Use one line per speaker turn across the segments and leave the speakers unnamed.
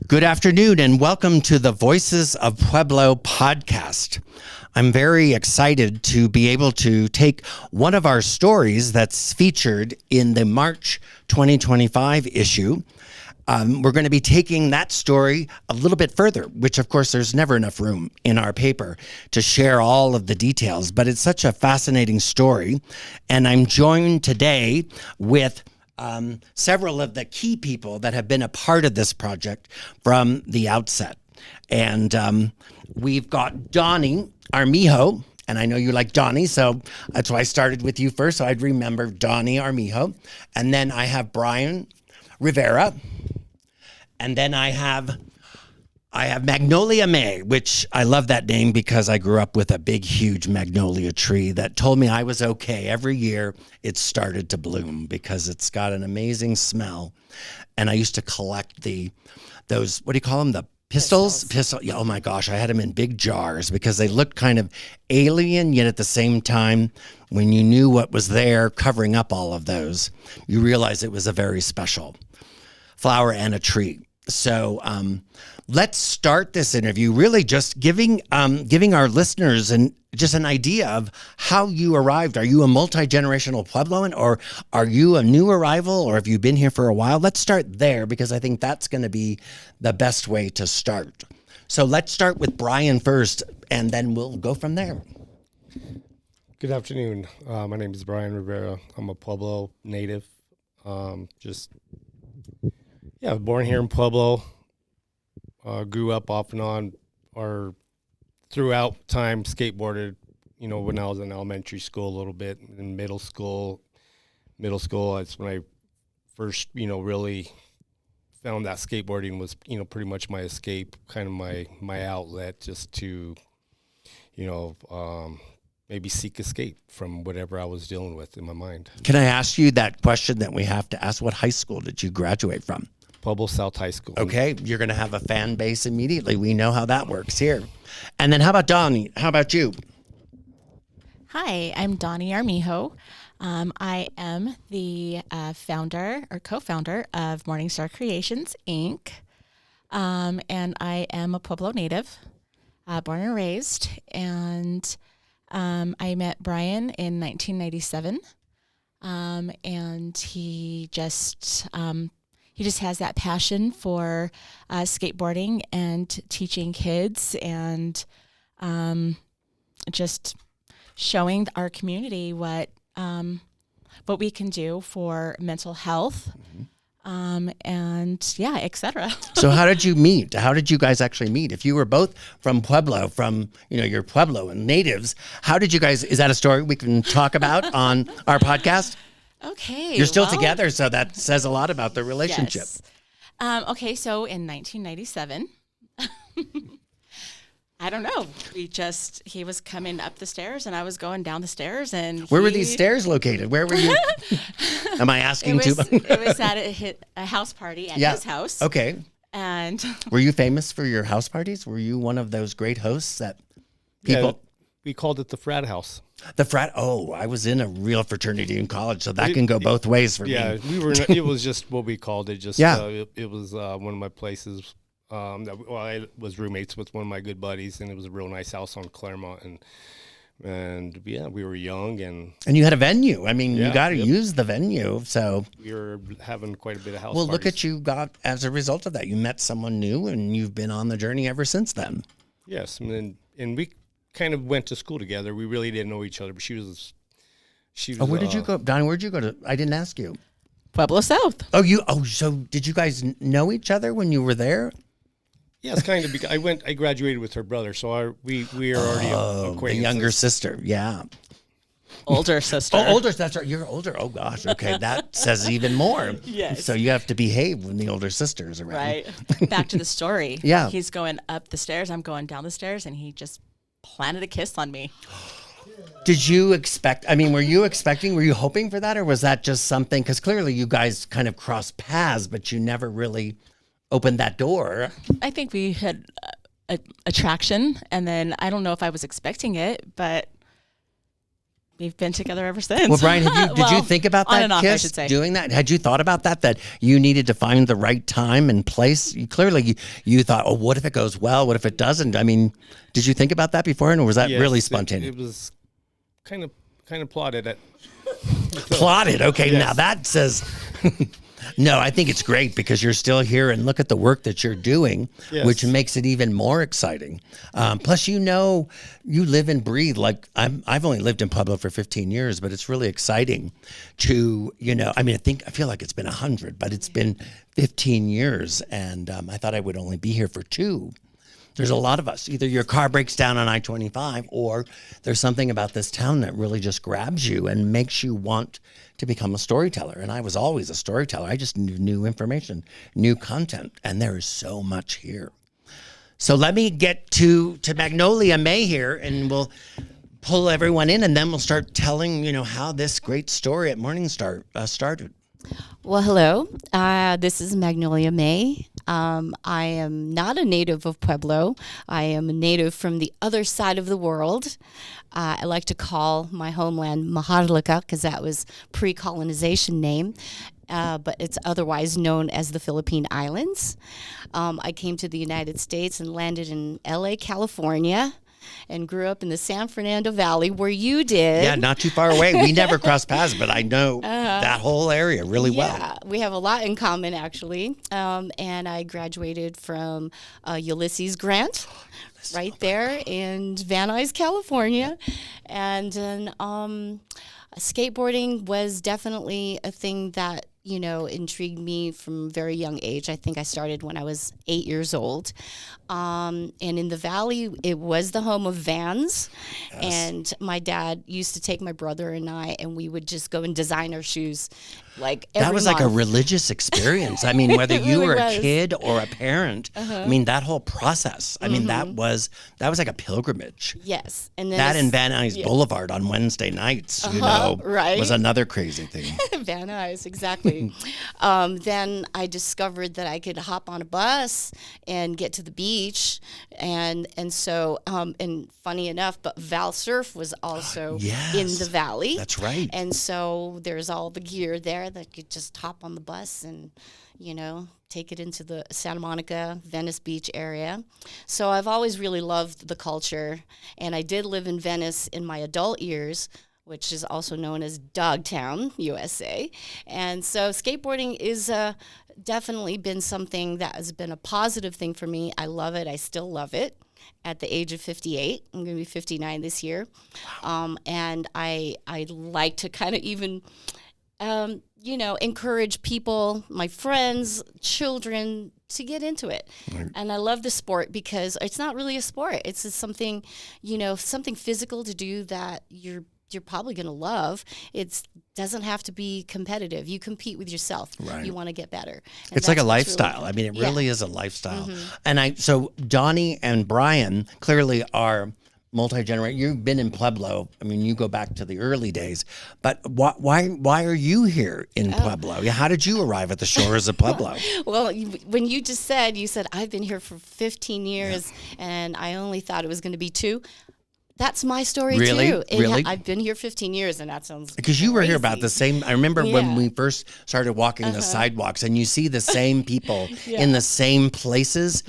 Good afternoon and welcome to the Voices of Pueblo podcast. I'm very excited to be able to take one of our stories that's featured in the March 2025 issue. We're going to be taking that story a little bit further, which of course there's never enough room in our paper to share all of the details, but it's such a fascinating story. And I'm joined today with several of the key people that have been a part of this project from the outset. And we've got Donnie Armijo, and I know you like Donnie, so that's why I started with you first, so I'd remember Donnie Armijo. And then I have Bryan Rivera, and then I have Magnolia May, which I love that name because I grew up with a big, huge magnolia tree that told me I was okay. Every year it started to bloom because it's got an amazing smell. And I used to collect those, what do you call them? The pistils? Yeah, oh my gosh, I had them in big jars because they looked kind of alien, yet at the same time, when you knew what was there covering up all of those, you realized it was a very special flower and a tree. So let's start this interview really just giving our listeners just an idea of how you arrived. Are you a multi-generational Puebloan, or are you a new arrival, or have you been here for a while? Let's start there because I think that's going to be the best way to start. So let's start with Bryan first, and then we'll go from there.
Good afternoon. My name is Bryan Rivera. I'm a Pueblo native. Born here in Pueblo. Grew up off and on, or throughout time skateboarded, when I was in elementary school a little bit. In middle school, that's when I first, really found that skateboarding was, pretty much my escape, kind of my outlet, just to, maybe seek escape from whatever I was dealing with in my mind.
Can I ask you that question that we have to ask? What high school did you graduate from?
Pueblo South High School.
Okay, you're going to have a fan base immediately. We know how that works here. And then how about Donnie? How about you?
Hi, I'm Donnie Armijo. I am the founder or co-founder of Morningstar Creations, Inc. And I am a Pueblo native, born and raised. And I met Bryan in 1997. And he just has that passion for skateboarding and teaching kids and just showing our community what we can do for mental health, et cetera.
So how did you meet? How did you guys actually meet? If you were both from Pueblo, you're Pueblo and natives, how did you guys, is that a story we can talk about on our podcast?
Okay.
You're still together, so that says a lot about the relationship.
Yes. So in 1997, I don't know. He was coming up the stairs and I was going down the stairs. And
where were these stairs located? Where were you? Am I asking too much?
It was at a house party at his house.
Okay.
And
were you famous for your house parties? Were you one of those great hosts that people...
Yeah, we called it the frat house.
The frat. Oh, I was in a real fraternity in college, so that can go both ways for me.
Yeah, it was just what we called it. Just it was one of my places. I was roommates with one of my good buddies, and it was a real nice house on Claremont. And we were young and
you had a venue. I mean, you got to use the venue. So
we were having quite a bit of house.
Well,
parties.
Look at you got as a result of that. You met someone new, and you've been on the journey ever since then.
Yes, and we kind of went to school together. We really didn't know each other, but she was.
Oh, where did you go, Donnie? Where'd you go to? I didn't ask you.
Pueblo South.
So did you guys know each other when you were there?
Yes, kind of. I graduated with her brother, so we are already acquaintances.
The younger sister, yeah.
Older sister.
Older. That's right. You're older. Oh gosh. Okay, that says even more.
Yes.
So you have to behave when the older sister is around.
Right. Back to the story.
Yeah.
He's going up the stairs. I'm going down the stairs, and he just planted a kiss on me.
Did you expect, were you hoping for that, or was that just something, because clearly you guys kind of crossed paths, but you never really opened that door?
I think we had attraction, and then I don't know if I was expecting it, but we've been together ever since.
Well, Bryan, did you think about
on
that,
and off, I
Kiss,
should say.
doing that? Had you thought about that you needed to find the right time and place? You thought, oh, what if it goes well? What if it doesn't? I mean, did you think about that beforehand, or was that really spontaneous?
It was kind of plotted.
Plotted. Okay,
Yes.
now that says... No, I think it's great because you're still here and look at the work that you're doing,
Yes.
which makes it even more exciting. Plus, you live and breathe. Like I've only lived in Pueblo for 15 years, but it's really exciting to, I feel like it's been 100, but it's been 15 years. And I thought I would only be here for 2. There's a lot of us. Either your car breaks down on I-25 or there's something about this town that really just grabs you and makes you want to become a storyteller. And I was always a storyteller. I just knew new information, new content, and there is so much here. So let me get to Magnolia May here, and we'll pull everyone in, and then we'll start telling, how this great story at Morningstar started.
Well, hello. This is Magnolia May. I am not a native of Pueblo. I am a native from the other side of the world. I like to call my homeland Maharlika because that was pre-colonization name. But it's otherwise known as the Philippine Islands. I came to the United States and landed in LA, California, and grew up in the San Fernando Valley where you did.
Yeah, not too far away. We never crossed paths, but I know that whole area really well.
Yeah, we have a lot in common, actually. And I graduated from Ulysses Grant right there in Van Nuys, California. And then skateboarding was definitely a thing that, intrigued me from a very young age. I think I started when I was 8 years old. And in the Valley, it was the home of Vans. Yes. And my dad used to take my brother and I, and we would just go and design our shoes like every
That was
month.
like a religious experience. I mean, whether you
really
were
was.
a kid or a parent, I mean, that whole process, I mean, that was like a pilgrimage.
Yes. And then
That and Van Nuys Boulevard on Wednesday nights,
right.
was another crazy thing.
Van Nuys, exactly. Then I discovered that I could hop on a bus and get to the beach, and so and funny enough, but Val Surf was also
Yes.
in the valley.
That's right.
And so there's all the gear there that could just hop on the bus and take it into the Santa Monica, Venice Beach area. So I've always really loved the culture, and I did live in Venice in my adult years, which is also known as Dogtown, USA. And so skateboarding is definitely been something that has been a positive thing for me. I love it. I still love it at the age of 58. I'm going to be 59 this year. And I like to kind of even, encourage people, my friends, children, to get into it. Right. And I love the sport because it's not really a sport. It's just something, something physical to do that you're probably going to love. It doesn't have to be competitive. You compete with yourself.
Right.
You want to get better. And
It's like a
that's what's
lifestyle.
really,
I mean, it really is a lifestyle.
Mm-hmm.
And so Donnie and Bryan clearly are multi-generation. You've been in Pueblo. I mean, you go back to the early days. But why are you here in Pueblo? How did you arrive at the shores of Pueblo?
Well, when you said, I've been here for 15 years, and I only thought it was going to be 2. That's my story,
really?
too.
Really?
I've been here 15 years, and that sounds
Because you were here about
crazy.
the same. I remember when we first started walking the sidewalks, and you see the same people in the same places,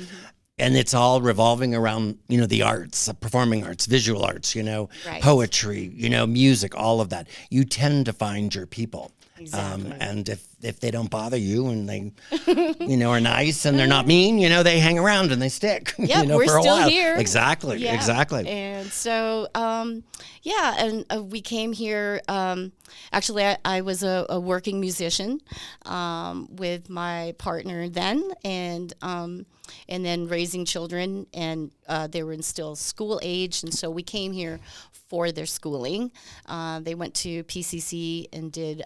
and it's all revolving around, the arts, performing arts, visual arts,
Right.
poetry, music, all of that. You tend to find your people.
Exactly.
And if they don't bother you and they, are nice and they're not mean, they hang around and they stick.
Yeah, we're
for a
still
while.
here.
Exactly.
Yeah.
Exactly.
And so, we came here. Actually, I was a working musician with my partner then, and then raising children, and they were in still school age, and so we came here for their schooling. They went to PCC and did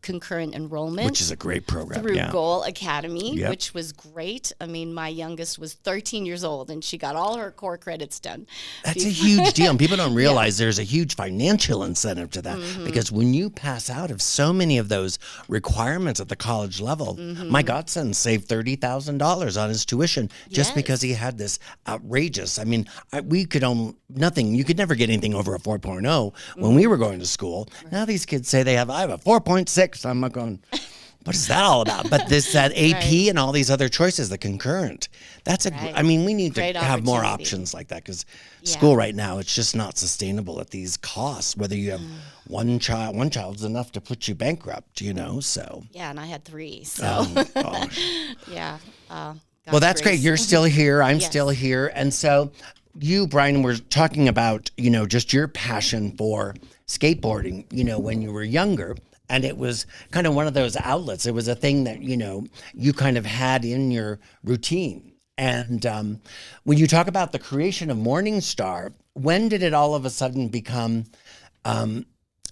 concurrent enrollment enrollment.
Which is a great program.
Through
Yeah.
Goal Academy,
Yep.
which was great. I mean, my youngest was 13 years old, and she got all her core credits done.
That's a huge deal. And people don't realize there's a huge financial incentive to that because when you pass out of so many of those requirements at the college level, my godson saved $30,000 on his tuition just because he had this outrageous. I mean, we could own nothing. You could never get anything over a 4.0 when we were going to school. Now these kids say I have a 4.6. I'm not going, what is that all about? But that AP and all these other choices, the concurrent, I mean, we need
Great
to have more
opportunity.
options like that because school right now, it's just not sustainable at these costs. Whether you have one child's enough to put you bankrupt, so.
Yeah, and I had 3, so.
Gosh.
Yeah.
Well, that's great. You're still here. I'm
Yes.
still here. And so you, Bryan, were talking about, just your passion for skateboarding, when you were younger. And it was kind of one of those outlets. It was a thing that, you kind of had in your routine. And when you talk about the creation of Morningstar, when did it all of a sudden become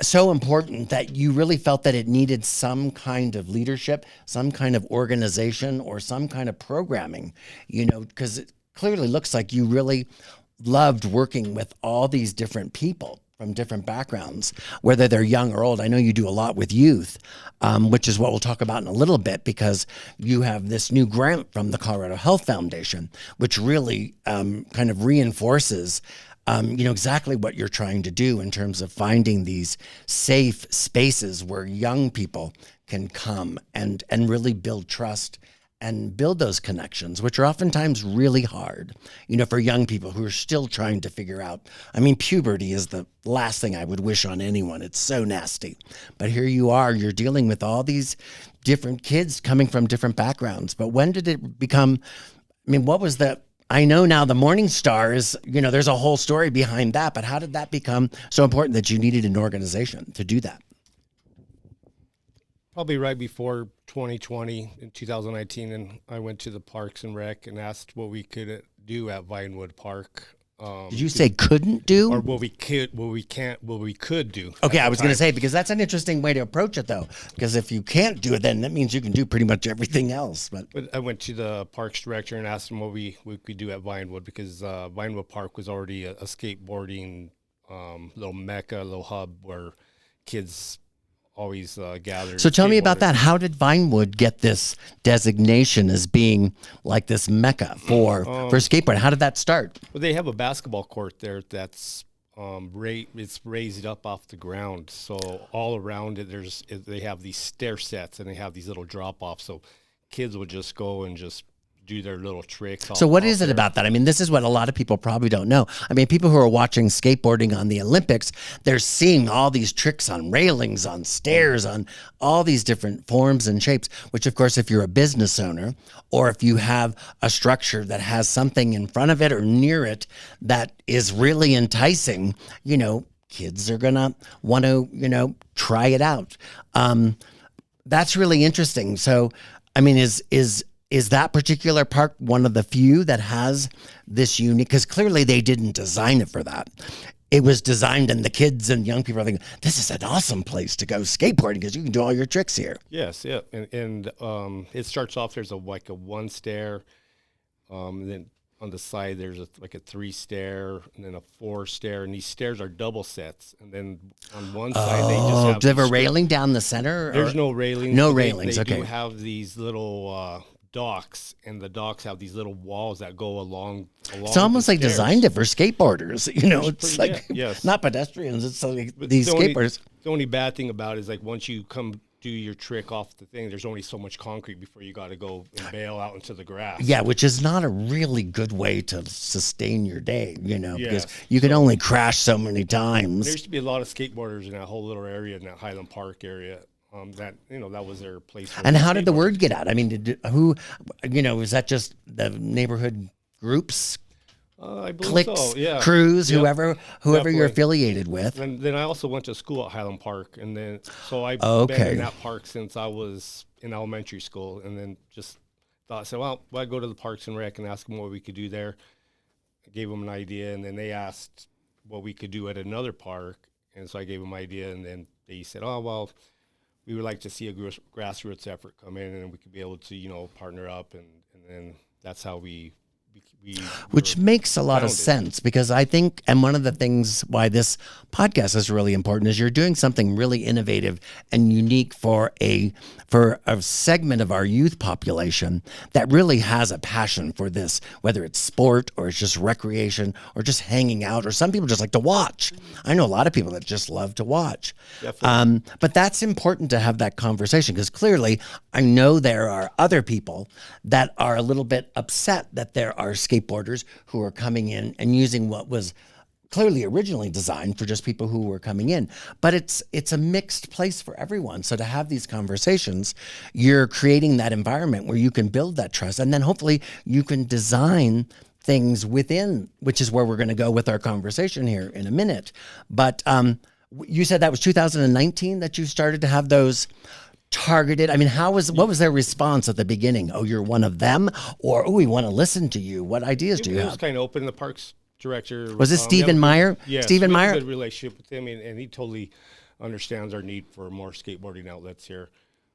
so important that you really felt that it needed some kind of leadership, some kind of organization, or some kind of programming, because it clearly looks like you really loved working with all these different people from different backgrounds, whether they're young or old. I know you do a lot with youth, which is what we'll talk about in a little bit, because you have this new grant from the Colorado Health Foundation, which really kind of reinforces exactly what you're trying to do in terms of finding these safe spaces where young people can come and really build trust and build those connections, which are oftentimes really hard, for young people who are still trying to figure out. I mean, puberty is the last thing I would wish on anyone. It's so nasty. But here you are, you're dealing with all these different kids coming from different backgrounds. But when did it become, what was I know now the Morningstar is, there's a whole story behind that, but how did that become so important that you needed an organization to do that?
Probably right before 2020 in 2019, and I went to the Parks and Rec and asked what we could do at Vinewood Park.
Did you say couldn't do?
Or what we could do.
Okay, I was going to say, because that's an interesting way to approach it, though. Because if you can't do it, then that means you can do pretty much everything else. But
I went to the Parks Director and asked him what we could do at Vinewood, because Vinewood Park was already a skateboarding little mecca, little hub where kids always gathered.
So tell me about that. How did Vinewood get this designation as being like this mecca for skateboarding? How did that start?
Well, they have a basketball court there that's it's raised up off the ground. So all around it, they have these stair sets and they have these little drop offs. So kids would just go and just do their little tricks.
So what is it about that? This is what a lot of people probably don't know. People who are watching skateboarding on the Olympics, they're seeing all these tricks on railings, on stairs, on all these different forms and shapes, which of course, if you're a business owner or if you have a structure that has something in front of it or near it that is really enticing, kids are going to want to, try it out. That's really interesting. So, is that particular park one of the few that has this unique? Because clearly they didn't design it for that. It was designed, and the kids and young people are thinking, this is an awesome place to go skateboarding because you can do all your tricks here.
Yes, yeah. And it starts off, there's a one stair, and then on the side there's a 3 stair, and then a 4 stair, and these stairs are double sets. And then on one side they just have...
Do they have a railing down the center?
There's no railings.
No railings,
they
okay.
do have these little... docks, and the docks have these little walls that go along
it's almost like
stairs.
designed it for skateboarders. It's like
yes.
not pedestrians. It's like
But
these skateboarders.
The only bad thing about it is, like, once you come do your trick off the thing, there's only so much concrete before you got to go and bail out into the grass.
Yeah, which is not a really good way to sustain your day, because
Yes.
you can only crash so many times.
There used to be a lot of skateboarders in that whole little area, in that Highland Park area. That was their place.
And how did the word get out? Was that just the neighborhood groups,
I believe
cliques,
so. Yeah.
crews,
Yep.
whoever
Definitely.
you're affiliated with?
And then I also went to school at Highland Park, and then so I've been in that park since I was in elementary school, and then just thought, I'd go to the Parks and Rec and ask them what we could do there. I gave them an idea, and then they asked what we could do at another park, and so I gave them an idea, and then they said, we would like to see a grassroots effort come in, and we could be able to, partner up, and then that's how we
which makes a lot of
founded.
sense, because I think, and one of the things why this podcast is really important is you're doing something really innovative and unique for a segment of our youth population that really has a passion for this, whether it's sport or it's just recreation or just hanging out, or some people just like to watch. I know a lot of people that just love to watch. But that's important to have that conversation, because clearly I know there are other people that are a little bit upset that there are skateboarders who are coming in and using what was clearly originally designed for just people who were coming in. But it's a mixed place for everyone. So to have these conversations, you're creating that environment where you can build that trust, and then hopefully you can design things within, which is where we're going to go with our conversation here in a minute. But you said that was 2019 that you started to have those targeted. I mean, what was their response at the beginning? Oh, you're one of them? Or, oh, we want to listen to you. What ideas do you have?
It was kind of open. The parks director
was it Stephen Meyer?
Yes,
Stephen
we
Meyer?
have a good relationship with him, and he totally understands our need for more skateboarding outlets here.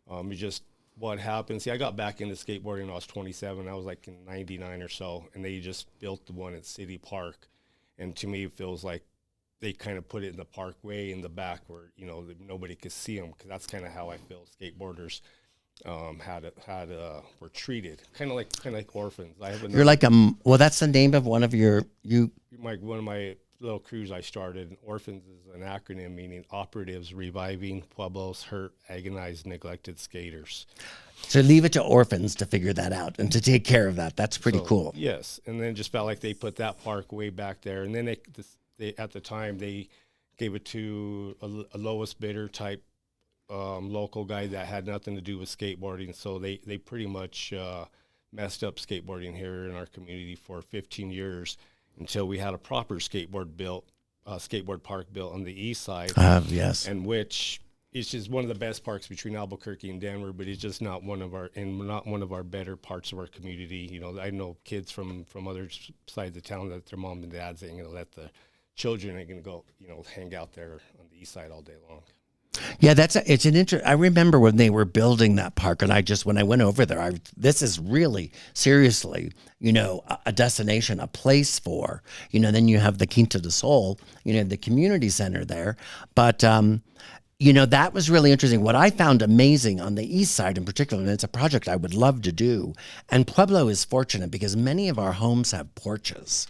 It's just what happened. See, I got back into skateboarding when I was 27. I was like in 99 or so, and they just built the one at City Park. And to me, it feels like they kind of put it in the parkway in the back where, nobody could see them, because that's kind of how I feel skateboarders were treated, kind of like orphans.
You're like well, that's the name of one of
one of my little crews I started. Orphans is an acronym meaning Operatives Reviving Pueblo's Hurt, Agonized, Neglected Skaters.
So leave it to orphans to figure that out and to take care of that. That's pretty cool.
Yes, and then just felt like they put that park way back there, and then they at the time they gave it to a lowest bidder type local guy that had nothing to do with skateboarding. So they pretty much messed up skateboarding here in our community for 15 years until we had a proper skateboard park built on the east side.
Yes.
And which is just one of the best parks between Albuquerque and Denver, but it's just not one of our better parts of our community. I know kids from other sides of town that their mom and dad saying, that the children are going to go, hang out there on the east side all day long.
Yeah, it's an I remember when they were building that park, and when I went over there, this is really seriously, a destination, a place for, then you have the Quinta del Sol, the community center there. But, that was really interesting. What I found amazing on the east side in particular, and it's a project I would love to do, and Pueblo is fortunate because many of our homes have porches,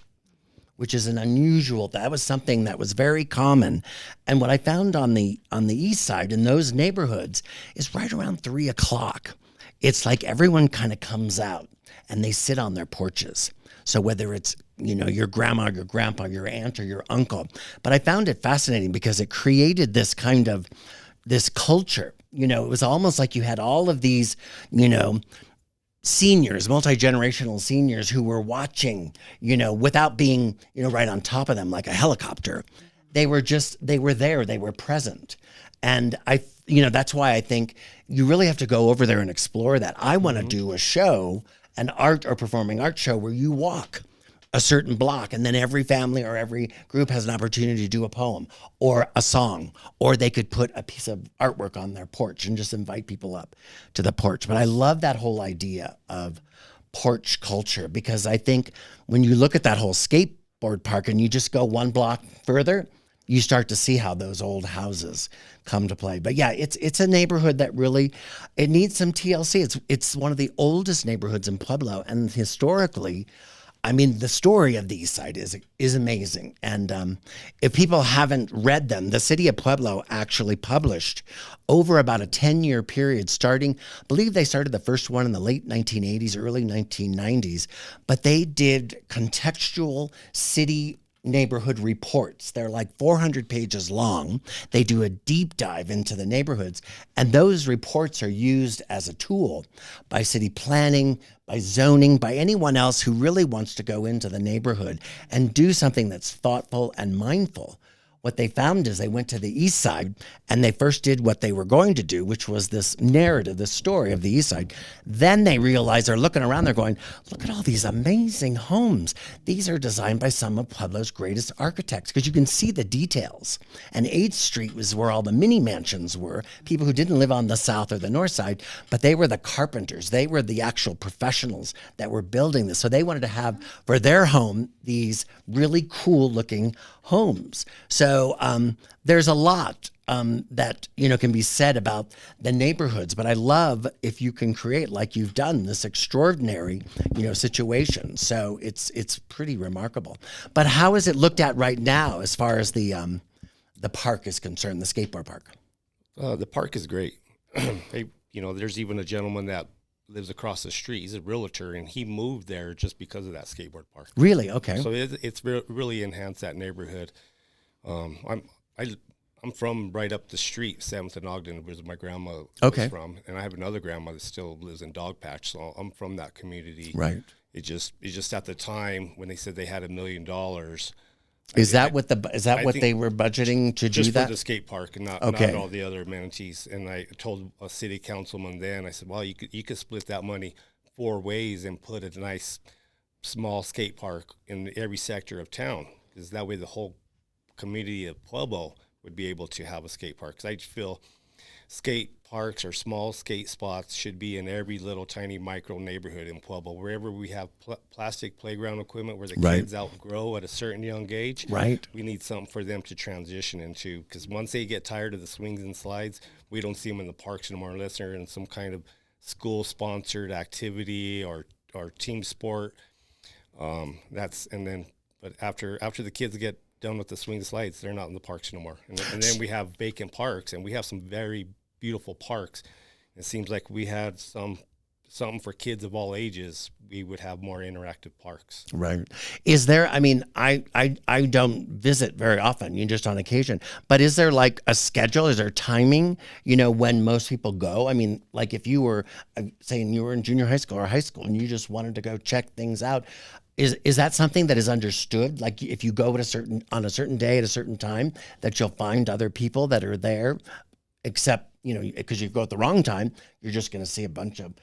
which is that was something that was very common. And what I found on the east side in those neighborhoods is right around 3:00. It's like everyone kind of comes out and they sit on their porches. So whether it's, your grandma, your grandpa, your aunt, or your uncle. But I found it fascinating because it created this kind of, this culture. It was almost like you had all of these, seniors, multi-generational seniors who were watching, without being, right on top of them like a helicopter. They were there, they were present. And that's why I think you really have to go over there and explore that. I want to do a show, an art or performing arts show where you walk a certain block, and then every family or every group has an opportunity to do a poem or a song, or they could put a piece of artwork on their porch and just invite people up to the porch. But I love that whole idea of porch culture, because I think when you look at that whole skateboard park and you just go one block further, you start to see how those old houses come to play. But yeah, it's a neighborhood that really, it needs some TLC. It's one of the oldest neighborhoods in Pueblo, and historically, the story of the East Side is amazing. And if people haven't read them, the city of Pueblo actually published over about a 10-year period I believe they started the first one in the late 1980s, early 1990s, but they did contextual city neighborhood reports. They're like 400 pages long. They do a deep dive into the neighborhoods, and those reports are used as a tool by city planning, by zoning, by anyone else who really wants to go into the neighborhood and do something that's thoughtful and mindful what they found is they went to the east side and they first did what they were going to do, which was this narrative, this story of the east side. Then they realized, they're looking around, they're going, look at all these amazing homes. These are designed by some of Pueblo's greatest architects, because you can see the details. And 8th Street was where all the mini mansions were, people who didn't live on the south or the north side, but they were the carpenters. They were the actual professionals that were building this. So they wanted to have for their home these really cool looking homes. So there's a lot that, can be said about the neighborhoods, but I love if you can create, like you've done, this extraordinary, situation. So it's pretty remarkable. But how is it looked at right now as far as the park is concerned, the skateboard park?
The park is great. There's even a gentleman that lives across the street. He's a realtor, and he moved there just because of that skateboard park.
Really? Okay.
So it's really enhanced that neighborhood. I'm from right up the street, 7th and Ogden, where my grandma was from, and I have another grandma that still lives in Dogpatch. So I'm from that community.
Right.
It just at the time when they said they had $1 million.
Is that what they were budgeting to do
just
that?
for the skate park and not all the other amenities? And I told a city councilman then, I said, well, you could split that money 4 ways and put a nice small skate park in every sector of town, because that way the whole community of Pueblo would be able to have a skate park. Because I feel skate parks or small skate spots should be in every little tiny micro neighborhood in Pueblo. Wherever we have plastic playground equipment where the kids outgrow at a certain young age, we need something for them to transition into. Because once they get tired of the swings and slides, we don't see them in the parks anymore unless they're in some kind of school-sponsored activity or team sport. But after the kids get done with the swing and slides, they're not in the parks anymore. And then we have vacant parks, and we have some very beautiful parks. It seems like we had something for kids of all ages. We would have more interactive parks.
Right. Is there, I don't visit very often, just on occasion, but is there like a schedule? Is there timing, when most people go? Like if you were saying you were in junior high school or high school and you just wanted to go check things out, is that something that is understood? Like if you go on a certain day at a certain time, that you'll find other people that are there, except, because you go at the wrong time, you're just going to see a bunch of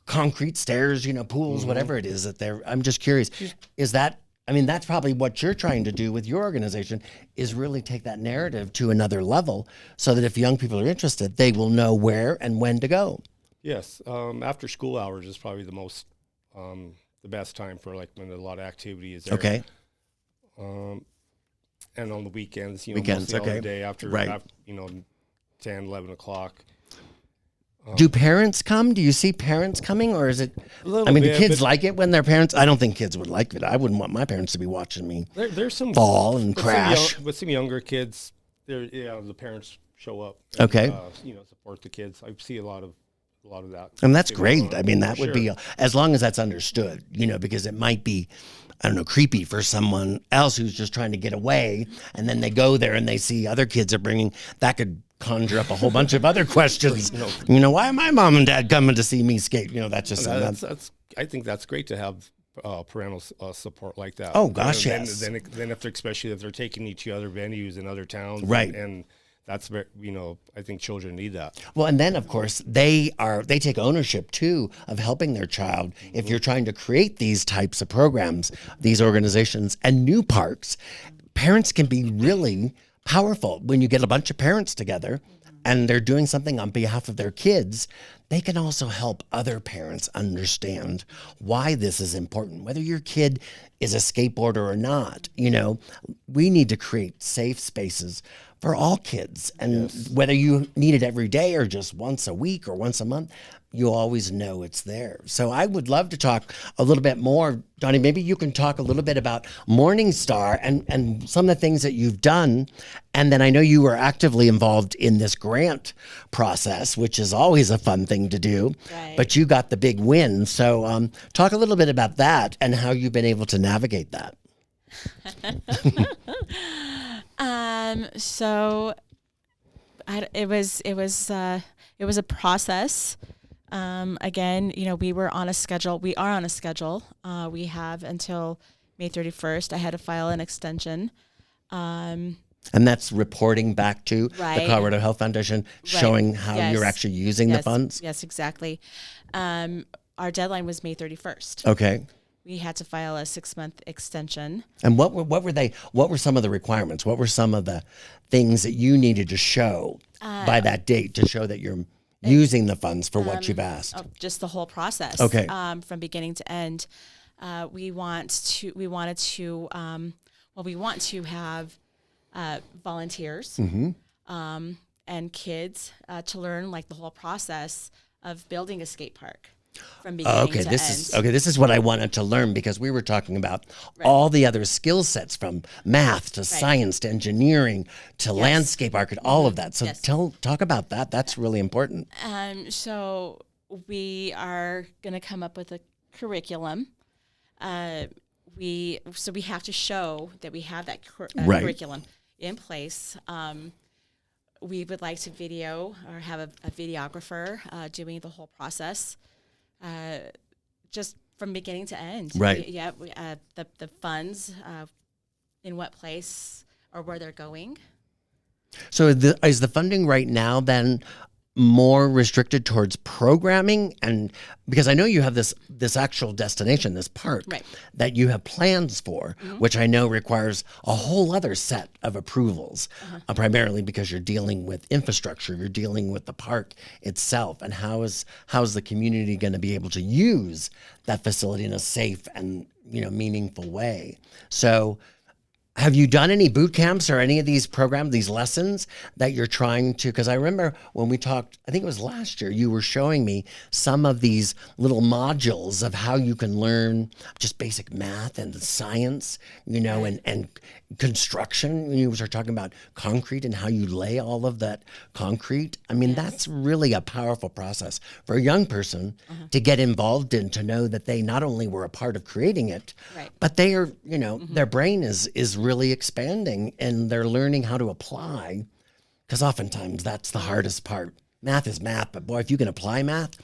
concrete stairs, pools, whatever it is that they're, I'm just curious, is that, that's probably what you're trying to do with your organization, is really take that narrative to another level so that if young people are interested, they will know where and when to go.
Yes. After school hours is probably the best time for like when a lot of activity is there.
Okay.
And on the weekends,
Weekends,
mostly all the day after 10, 11 o'clock.
Do parents come? Do you see parents coming, or is it? Do kids like it when their parents? I don't think kids would like it. I wouldn't want my parents to be watching me
there's some
fall and crash.
With some younger kids, the parents show up.
And,
support the kids. I see a lot of that.
And that's great. That would be, as long as that's understood, because it might be, creepy for someone else who's just trying to get away. And then they go there and they see other kids are bringing, that could conjure up a whole bunch of other questions. Why are my mom and dad coming to see me skate? That's just
I think that's great to have parental support like that.
Oh gosh,
yes. Then especially if they're taking you to other venues in other towns,
right?
And that's very, I think children need that.
Well, and then of course they take ownership too of helping their child. If you're trying to create these types of programs, these organizations and new parks, parents can be really powerful when you get a bunch of parents together and they're doing something on behalf of their kids. They can also help other parents understand why this is important, whether your kid is a skateboarder or not. We need to create safe spaces for all kids. And whether you need it every day or just once a week or once a month, you always know it's there. So I would love to talk a little bit more. Donnie, maybe you can talk a little bit about Morningstar and some of the things that you've done. And then I know you were actively involved in this grant process, which is always a fun thing to do. Right. But you got the big win. So talk a little bit about that and how you've been able to navigate that.
It was a process. Again, we were on a schedule. We are on a schedule. We have until May 31st. I had to file an extension.
And that's reporting back to the
Right.
Colorado Health Foundation, showing how
Yes.
you're actually using the funds.
Yes, exactly. Our deadline was May 31st.
Okay.
We had to file a 6-month extension.
And what were some of the requirements? What were some of the things that you needed to show by that date to show that you're using the funds for what you've asked?
Just the whole process.
Okay.
From beginning to end. We want to have volunteers and kids to learn like the whole process of building a skate park from beginning to end.
This is what I wanted to learn, because we were talking about all the other skill sets, from math to science to engineering to landscape architecture, all of that. So talk about that. That's really important.
So we are going to come up with a curriculum. We have to show that we have that curriculum in place. We would like to video or have a videographer doing the whole process, just from beginning to end.
Right.
The funds, in what place or where they're going.
So is the funding right now then more restricted towards programming? And because I know you have this actual destination, this park that you have plans for, which I know requires a whole other set of approvals, primarily because you're dealing with infrastructure, you're dealing with the park itself, and how is the community going to be able to use that facility in a safe and meaningful way? So have you done any boot camps or any of these programs, these lessons that you're trying to? Because I remember when we talked, I think it was last year, you were showing me some of these little modules of how you can learn just basic math and science, and construction. You were talking about concrete and how you lay all of that concrete. I mean, that's really a powerful process for a young person to get involved in, to know that they not only were a part of creating it, but they are, their brain is really expanding, and they're learning how to apply, because oftentimes that's the hardest part. Math is math, but boy, if you can apply math,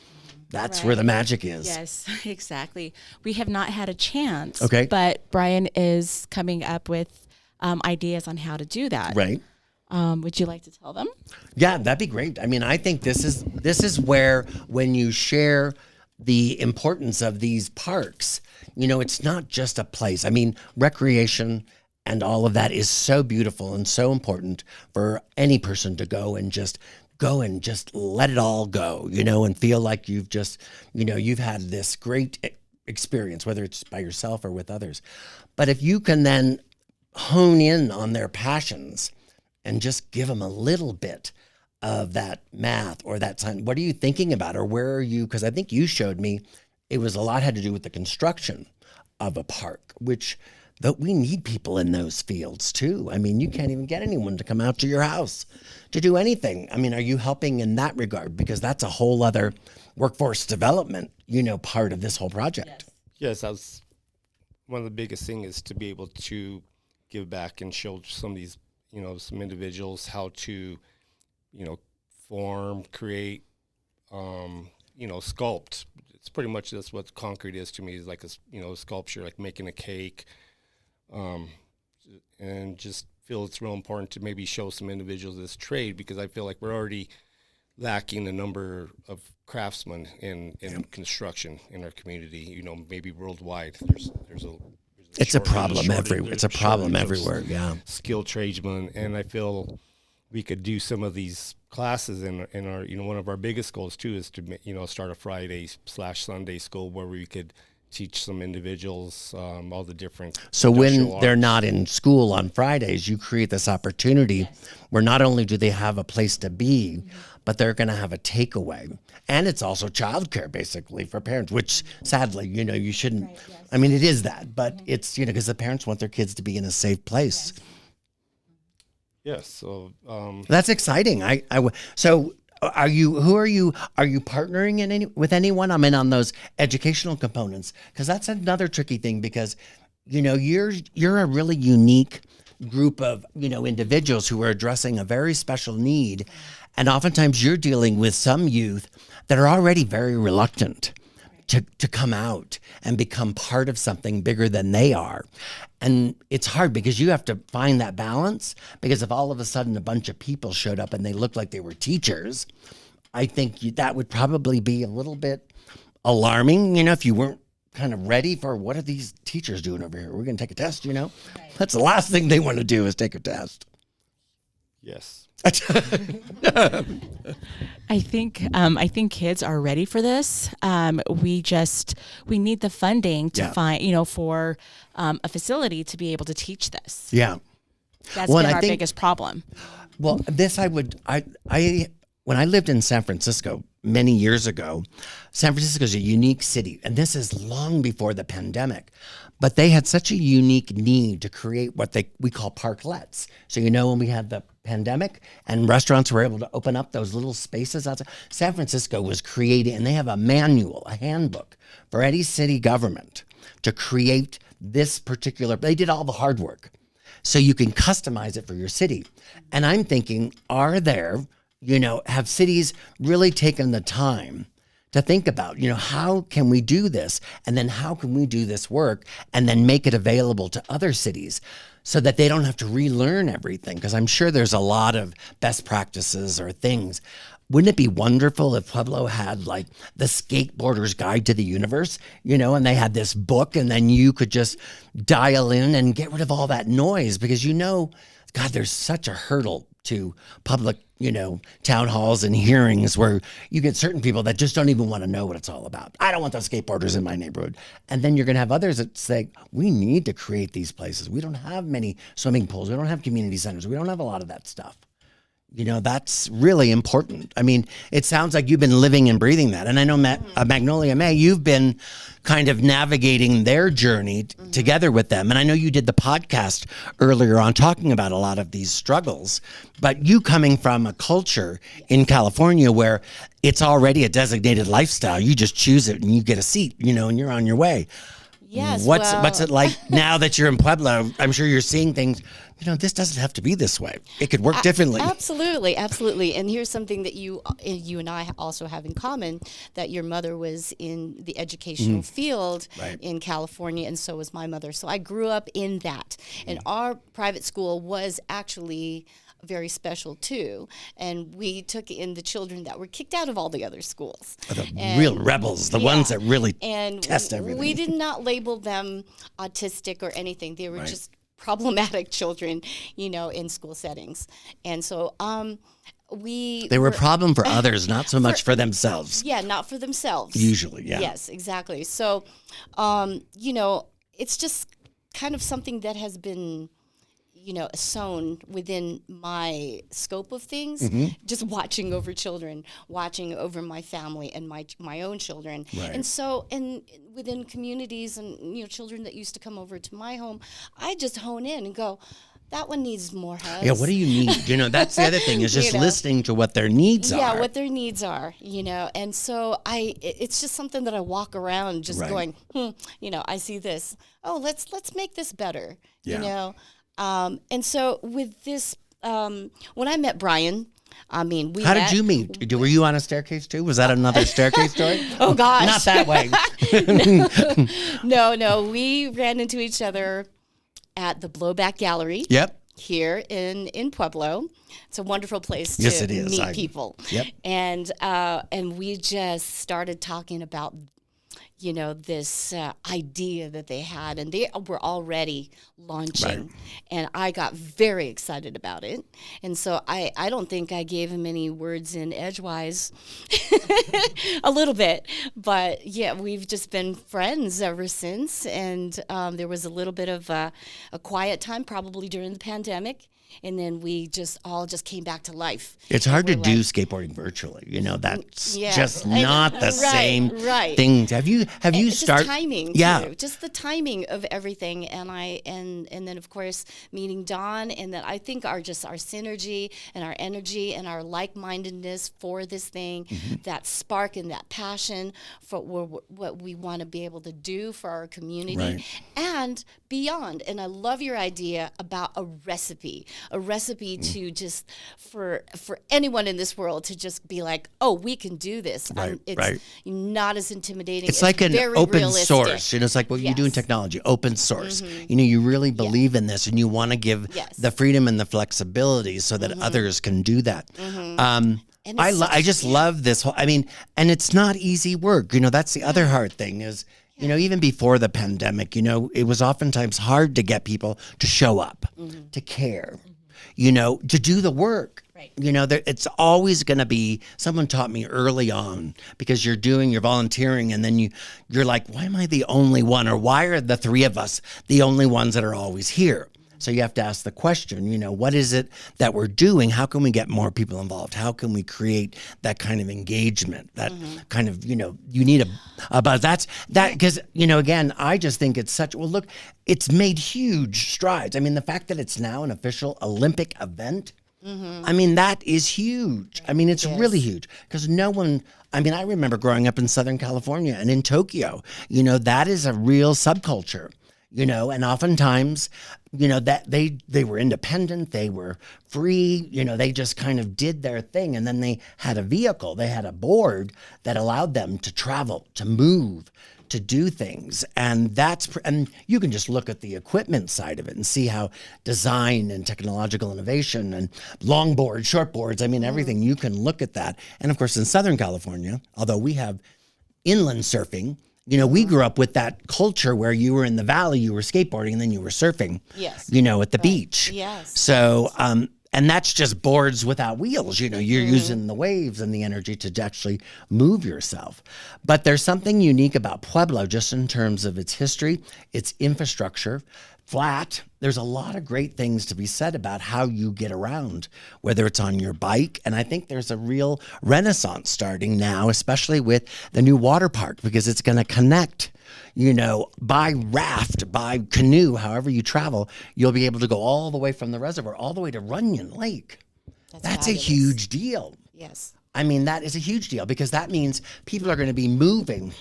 that's where the magic is.
Yes, exactly. We have not had a chance,
Okay.
but Bryan is coming up with ideas on how to do that.
Right.
Would you like to tell them?
Yeah, that'd be great. I mean, I think this is where, when you share the importance of these parks, it's not just a place. I mean, recreation and all of that is so beautiful and so important for any person to go and just let it all go, and feel like you've just, you've had this great experience, whether it's by yourself or with others. But if you can then hone in on their passions and just give them a little bit of that math or that science, what are you thinking about, or where are you? Because I think you showed me it was a lot had to do with the construction of a park, which we need people in those fields too. I mean, you can't even get anyone to come out to your house to do anything. I mean, are you helping in that regard? Because that's a whole other workforce development, part of this whole project.
Yes, that's one of the biggest things, is to be able to give back and show some of these, some individuals how to, form, create, sculpt. It's pretty much that's what concrete is to me, is like a sculpture, like making a cake. And just feel it's real important to maybe show some individuals this trade, because I feel like we're already lacking the number of craftsmen in construction in our community. Maybe worldwide,
It's a problem everywhere. It's a problem everywhere. Yeah,
skilled tradesmen, and I feel we could do some of these classes in our. One of our biggest goals too is to start a Friday/Sunday school where we could teach some individuals all the different.
So when they're not in school on Fridays, you create this opportunity where not only do they have a place to be, but they're going to have a takeaway. And it's also childcare, basically, for parents, which sadly, you shouldn't. Right, yes. I mean, it is that, but it's, because the parents want their kids to be in a safe place.
Yes. So
that's exciting. So are you partnering with anyone? I mean, on those educational components, because that's another tricky thing, because, you're a really unique group of, individuals who are addressing a very special need. And oftentimes you're dealing with some youth that are already very reluctant to come out and become part of something bigger than they are. And it's hard because you have to find that balance, because if all of a sudden a bunch of people showed up and they looked like they were teachers, I think that would probably be a little bit alarming, if you weren't kind of ready for, what are these teachers doing over here? We're going to take a test, Right. That's the last thing they want to do is take a test.
Yes.
I think kids are ready for this. We need the funding to find, for a facility to be able to teach this.
Yeah.
That's been our biggest problem.
Well, when I lived in San Francisco many years ago, San Francisco is a unique city, and this is long before the pandemic. But they had such a unique need to create what we call parklets. So when we had the pandemic and restaurants were able to open up those little spaces outside, San Francisco was creating, and they have a manual, a handbook for any city government to create this particular. They did all the hard work, so you can customize it for your city. And I'm thinking, have cities really taken the time to think about, how can we do this? And then how can we do this work and then make it available to other cities so that they don't have to relearn everything? Because I'm sure there's a lot of best practices or things. Wouldn't it be wonderful if Pueblo had like the Skateboarder's Guide to the Universe, and they had this book, and then you could just dial in and get rid of all that noise, because God, there's such a hurdle to public, town halls and hearings where you get certain people that just don't even want to know what it's all about. I don't want those skateboarders in my neighborhood. And then you're going to have others that say, we need to create these places. We don't have many swimming pools. We don't have community centers. We don't have a lot of that stuff. That's really important. I mean, it sounds like you've been living and breathing that. And I know Magnolia May, you've been kind of navigating their journey together with them. And I know you did the podcast earlier on talking about a lot of these struggles, but you coming from a culture in California where it's already a designated lifestyle, you just choose it and you get a seat, and you're on your way.
Yes.
What's it like now that you're in Pueblo? I'm sure you're seeing things. This doesn't have to be this way. It could work differently.
Absolutely. And here's something that you and I also have in common, that your mother was in the educational field in California, and so was my mother. So I grew up in that. And our private school was actually very special too, and we took in the children that were kicked out of all the other schools.
Real rebels, the ones that really test everything.
We did not label them autistic or anything. They were just problematic children, in school settings. And so they were a problem for others, not so much for themselves. Yeah, not for themselves.
Usually, yeah.
Yes, exactly. So, it's just kind of something that has been sown within my scope of things, just watching over children, watching over my family and my own children. Right. And so, and within communities and, children that used to come over to my home, I just hone in and go, that one needs more hugs.
Yeah, what do you need? That's the other thing, is just listening to what their needs are.
Yeah, what their needs are, and so it's just something that I walk around just going, I see this. Oh, let's make this better, and so with this, when I met Bryan, How
did you meet? Were you on a staircase too? Was that another staircase story?
Oh gosh,
not that way.
No, we ran into each other at the Blowback Gallery.
Yep.
Here in Pueblo. It's a wonderful place to meet people.
Yep.
And we just started talking about this idea that they had, and they were already launching. Right. And I got very excited about it. And so I don't think I gave him any words in edgewise, a little bit. But yeah, we've just been friends ever since. And there was a little bit of a quiet time, probably during the pandemic. And then we just came back to life.
It's hard to do skateboarding virtually. That's just not the same thing. Have you started?
Just timing, too. Just the timing of everything, and then of course meeting Dawn, and then I think our synergy and our energy and our like-mindedness for this thing, that spark and that passion for what we want to be able to do for our community and beyond. And I love your idea about a recipe. a recipe to just for anyone in this world to just be like, oh, we can do this. It's not as intimidating.
It's like an open
realistic.
Source. It's like what you do in technology, open source. You really believe in this, and you want to give the freedom and the flexibility so that others can do that. I just love this whole, and it's not easy work. That's the other hard thing is, even before the pandemic, it was oftentimes hard to get people to show up, to care, to do the work. Right. It's always going to be, someone taught me early on, because you're volunteering, and then you're like, why am I the only one? Or why are the three of us the only ones that are always here? So you have to ask the question, what is it that we're doing? How can we get more people involved? How can we create that kind of engagement? That kind of, you need a buzz. Because, again, I just think it's look, it's made huge strides. The fact that it's now an official Olympic event, that is huge. It's really huge, because no one, I remember growing up in Southern California and in Tokyo, that is a real subculture. And oftentimes, that they were independent, they were free, they just kind of did their thing. And then they had a vehicle, they had a board that allowed them to travel, to move, to do things. And and you can just look at the equipment side of it and see how design and technological innovation and longboards, shortboards, everything, you can look at that. And of course, in Southern California, although we have inland surfing, we grew up with that culture where you were in the valley, you were skateboarding, and then you were surfing, at the beach.
Yes.
So, and that's just boards without wheels. You're using the waves and the energy to actually move yourself. But there's something unique about Pueblo, just in terms of its history, its infrastructure, flat. There's a lot of great things to be said about how you get around, whether it's on your bike. And I think there's a real renaissance starting now, especially with the new water park, because it's going to connect, by raft, by canoe, however you travel, you'll be able to go all the way from the reservoir, all the way to Runyon Lake. That's a huge deal.
Yes.
That is a huge deal, because that means people are going to be moving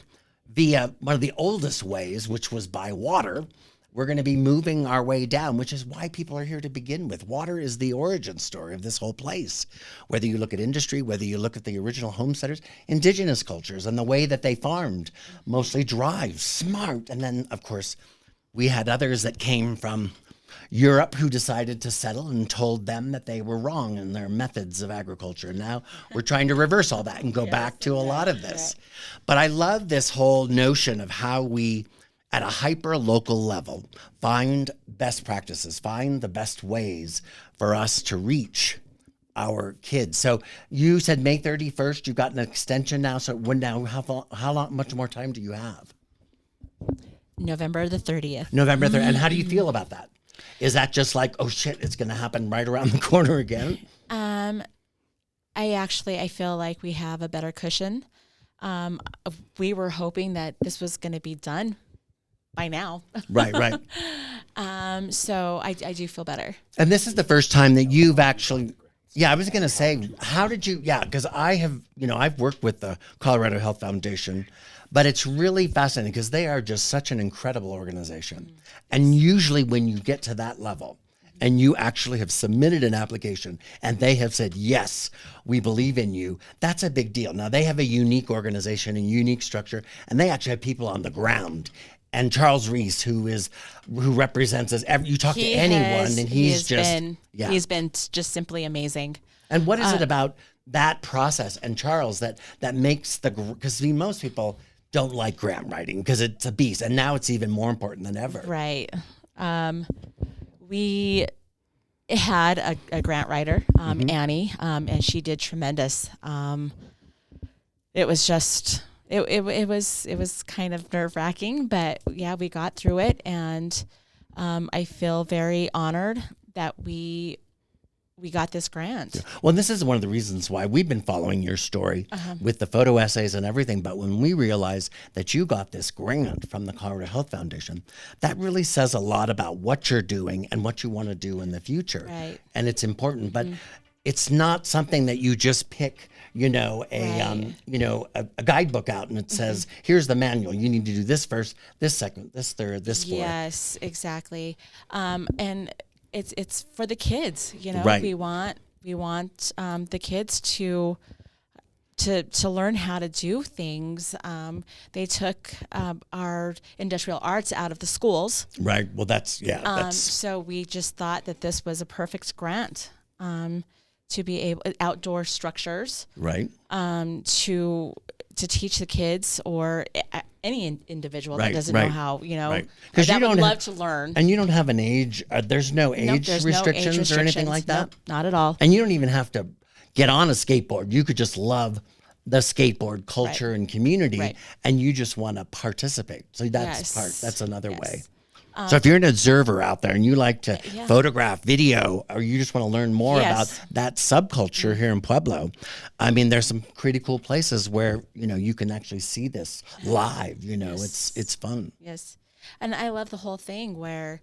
via one of the oldest ways, which was by water. We're going to be moving our way down, which is why people are here to begin with. Water is the origin story of this whole place. Whether you look at industry, whether you look at the original homesteaders, indigenous cultures, and the way that they farmed, mostly dry, smart. And then, of course, we had others that came from Europe who decided to settle and told them that they were wrong in their methods of agriculture. Now we're trying to reverse all that and go back to a lot of this. But I love this whole notion of how we, at a hyper-local level, find best practices, find the best ways for us to reach our kids. So you said May 31st, you got an extension now. So much more time do you have?
November the 30th.
November 30th. And how do you feel about that? Is that just like, oh shit, it's going to happen right around the corner again?
I feel like we have a better cushion. We were hoping that this was going to be done by now.
Right.
So I do feel better.
And this is the first time that you've actually, I was going to say, how did you, because I have, I've worked with the Colorado Health Foundation, but it's really fascinating because they are just such an incredible organization. And usually when you get to that level and you actually have submitted an application and they have said, yes, we believe in you, that's a big deal. Now they have a unique organization and unique structure, and they actually have people on the ground. And Charles Reese, who represents us, you talk to anyone, and he's been
just simply amazing.
And what is it about that process and Charles that makes because most people don't like grant writing because it's a beast, and now it's even more important than ever.
Right. We had a grant writer, Annie, and she did tremendous. It was just. It was kind of nerve-wracking, but we got through it, and I feel very honored that we got this grant.
Yeah. Well, this is one of the reasons why we've been following your story with the photo essays and everything. But when we realized that you got this grant from the Colorado Health Foundation, that really says a lot about what you're doing and what you want to do in the future.
Right.
And it's important, but it's not something that you just pick a guidebook out and it says, here's the manual. You need to do this first, this second, this third, this fourth.
Yes, exactly. And it's for the kids, you know.
Right.
We want the kids to learn how to do things. They took our industrial arts out of the schools.
Right. Well, that's
So we just thought that this was a perfect grant to be able outdoor structures.
Right.
To teach the kids or any individual that doesn't
right.
know how, you know,
Because
that would love to learn.
And you don't have an age. There's no age restrictions or anything like that.
Nope, not at all.
And you don't even have to get on a skateboard. You could just love the skateboard culture and community, and you just want to participate. So that's another way. So if you're an observer out there and you like to photograph, video, or you just want to learn more about that subculture here in Pueblo, I mean, there's some pretty cool places where, you know, you can actually see this live, you know, it's fun.
Yes. And I love the whole thing where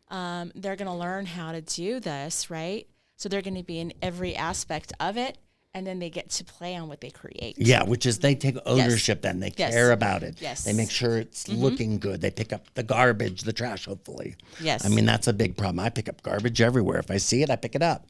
they're going to learn how to do this, right? So they're going to be in every aspect of it. And then they get to play on what they create.
Yeah, which is they take ownership then. They care about it.
Yes.
They make sure it's looking good. They pick up the garbage, the trash, hopefully.
Yes.
I mean, that's a big problem. I pick up garbage everywhere. If I see it, I pick it up.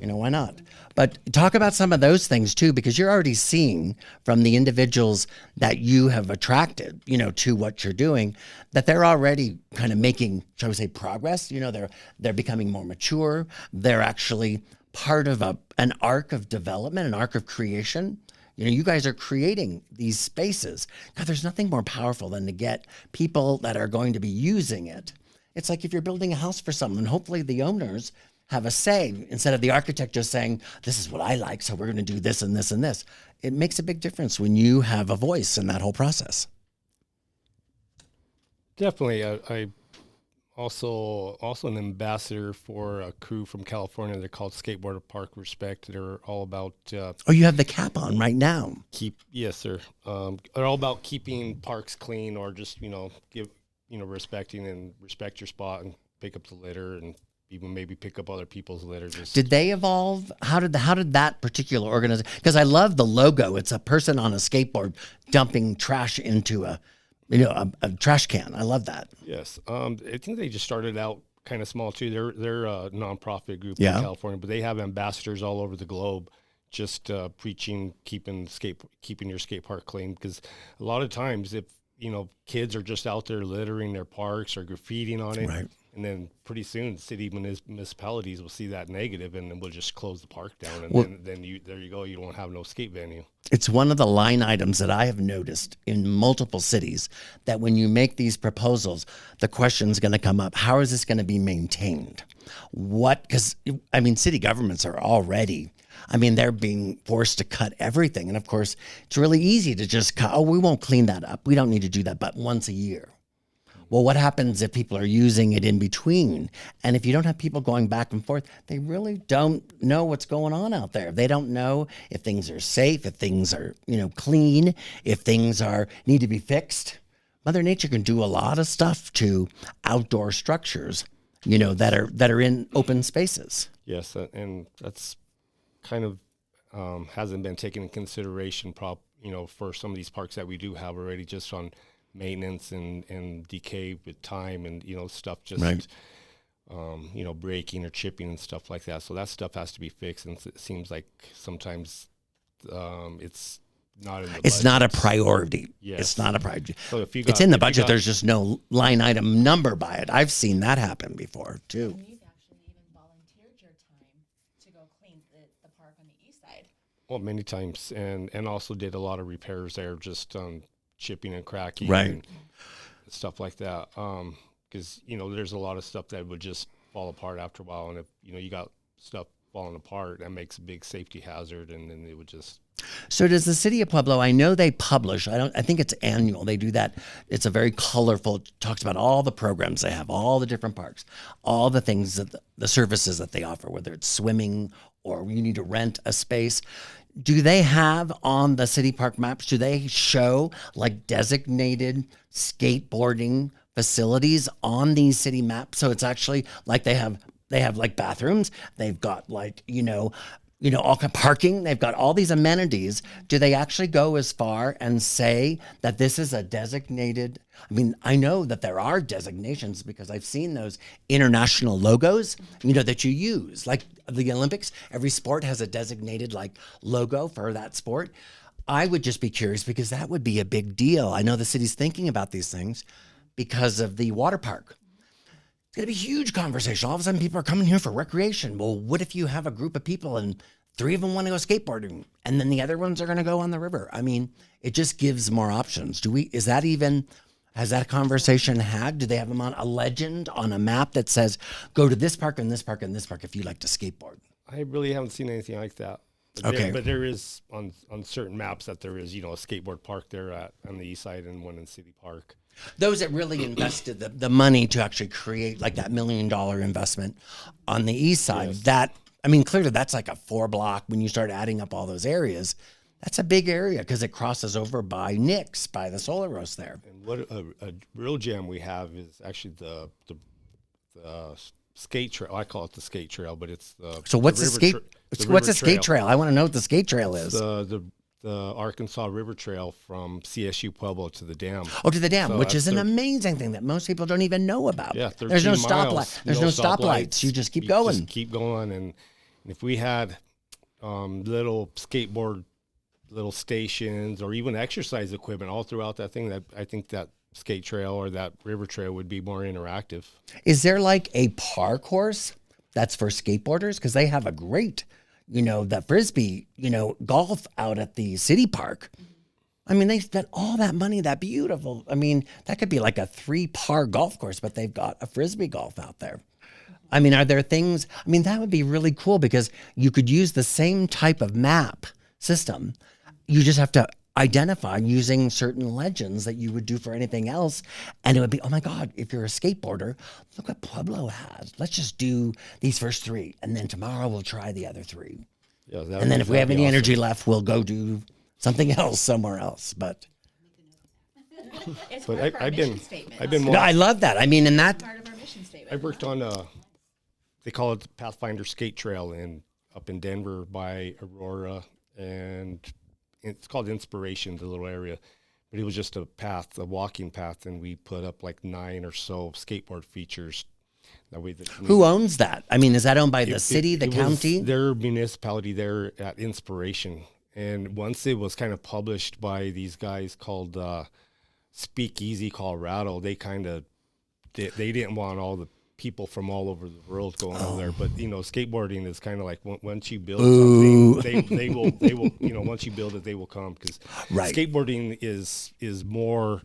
You know, why not? But talk about some of those things too, because you're already seeing from the individuals that you have attracted, you know, to what you're doing, that they're already kind of making, shall we say, progress. You know, they're becoming more mature. They're actually part of an arc of development, an arc of creation. You know, you guys are creating these spaces. God, there's nothing more powerful than to get people that are going to be using it. It's like if you're building a house for someone, hopefully the owners have a say instead of the architect just saying, this is what I like, so we're going to do this and this and this. It makes a big difference when you have a voice in that whole process.
Definitely. I also an ambassador for a crew from California. They're called Skateboard Park Respect. They're all about
you have the cap on right now.
Yes, sir. They're all about keeping parks clean, or just, you know, respect your spot and pick up the litter, and even maybe pick up other people's litter.
Did they evolve? How did that particular organization? Because I love the logo. It's a person on a skateboard dumping trash into a trash can. I love that.
Yes. I think they just started out kind of small too. They're a nonprofit group in California, but they have ambassadors all over the globe, just preaching keeping your skate park clean. Because a lot of times, if you know, kids are just out there littering their parks or graffitiing on it,
right.
And then pretty soon, city municipalities will see that negative, and then we'll just close the park down, and then there you go. You don't have no skate venue.
It's one of the line items that I have noticed in multiple cities, that when you make these proposals, the question's going to come up: how is this going to be maintained? Because I mean, city governments are already, I mean, they're being forced to cut everything, and of course, it's really easy to just cut. Oh, we won't clean that up. We don't need to do that, but once a year. Well, what happens if people are using it in between? And if you don't have people going back and forth, they really don't know what's going on out there. They don't know if things are safe, if things are, you know, clean, if things need to be fixed. Mother Nature can do a lot of stuff to outdoor structures, you know, that are in open spaces.
Yes, and that's kind of hasn't been taken in consideration, for some of these parks that we do have already, just on maintenance and decay with time, and stuff just
right.
Breaking or chipping and stuff like that. So that stuff has to be fixed, and it seems like sometimes it's not in the
it's
budget.
Not a priority.
Yes.
It's not a priority.
So
it's in the budget. There's just no line item number by it. I've seen that happen before too.
And you've actually even volunteered your time to go clean the park on the east side.
Well, many times, and also did a lot of repairs there, just chipping and cracking,
right,
and stuff like that. Because there's a lot of stuff that would just fall apart after a while, and if you got stuff falling apart, that makes a big safety hazard, and then it would just.
So does the city of Pueblo? I know they publish. I think it's annual. They do that. It's a very colorful. Talks about all the programs they have, all the different parks, all the things that the services that they offer, whether it's swimming or you need to rent a space. Do they have on the city park maps, do they show like designated skateboarding facilities on these city maps? So it's actually like they have like bathrooms, they've got like, all kind of parking. They've got all these amenities. Do they actually go as far and say that this is a designated? I mean, I know that there are designations because I've seen those international logos, that you use. Like the Olympics, every sport has a designated logo for that sport. I would just be curious because that would be a big deal. I know the city's thinking about these things because of the water park. It's going to be a huge conversation. All of a sudden, people are coming here for recreation. Well, what if you have a group of people and 3 of them want to go skateboarding and then the other ones are going to go on the river? I mean, it just gives more options. Has that conversation had? Do they have them on a legend on a map that says, go to this park and this park and this park if you like to skateboard?
I really haven't seen anything like that. But there is on certain maps that there is, a skateboard park there on the east side and one in City Park.
Those that really invested the money to actually create like that $1 million investment on the east side, yes. Clearly that's like a 4-block when you start adding up all those areas. That's a big area because it crosses over by Nick's, by the Solar Roast there.
And what a real gem we have is actually the skate trail. I call it the skate trail, but it's the
what's the skate? What's a skate trail? I want to know what the skate trail is.
The Arkansas River Trail from CSU Pueblo to the dam.
Oh, to the dam, which is an amazing thing that most people don't even know about.
Yeah,
there's no stoplight. There's no stoplights. You just keep going.
Just keep going, and if we had little skateboard, little stations, or even exercise equipment all throughout that thing, that I think that skate trail or that river trail would be more interactive. Is
there like a park course that's for skateboarders? Because they have a great, that Frisbee, golf out at the city park. I mean, they spent all that money, that beautiful. I mean, that could be like a 3-par golf course, but they've got a Frisbee golf out there. I mean, are there things, that would be really cool because you could use the same type of map system. You just have to identify using certain legends that you would do for anything else. And it would be, oh my God, if you're a skateboarder, look what Pueblo has. Let's just do these first 3. And then tomorrow we'll try the other 3. Yeah, and then if we have any energy left, we'll go do something else somewhere else. But
I've been
more. No, I love that. And that
part of our mission statement.
I worked on they call it the Pathfinder Skate Trail up in Denver by Aurora, and it's called Inspiration, the little area, but it was just a walking path, and we put up like 9 or so skateboard features. That way,
who owns that? Is that owned by the city, the county?
Their municipality there at Inspiration, and once it was kind of published by these guys called Speakeasy Colorado, they didn't want all the people from all over the world going over there, but skateboarding is kind of like once you build something, they will once you build it, they will come because skateboarding is more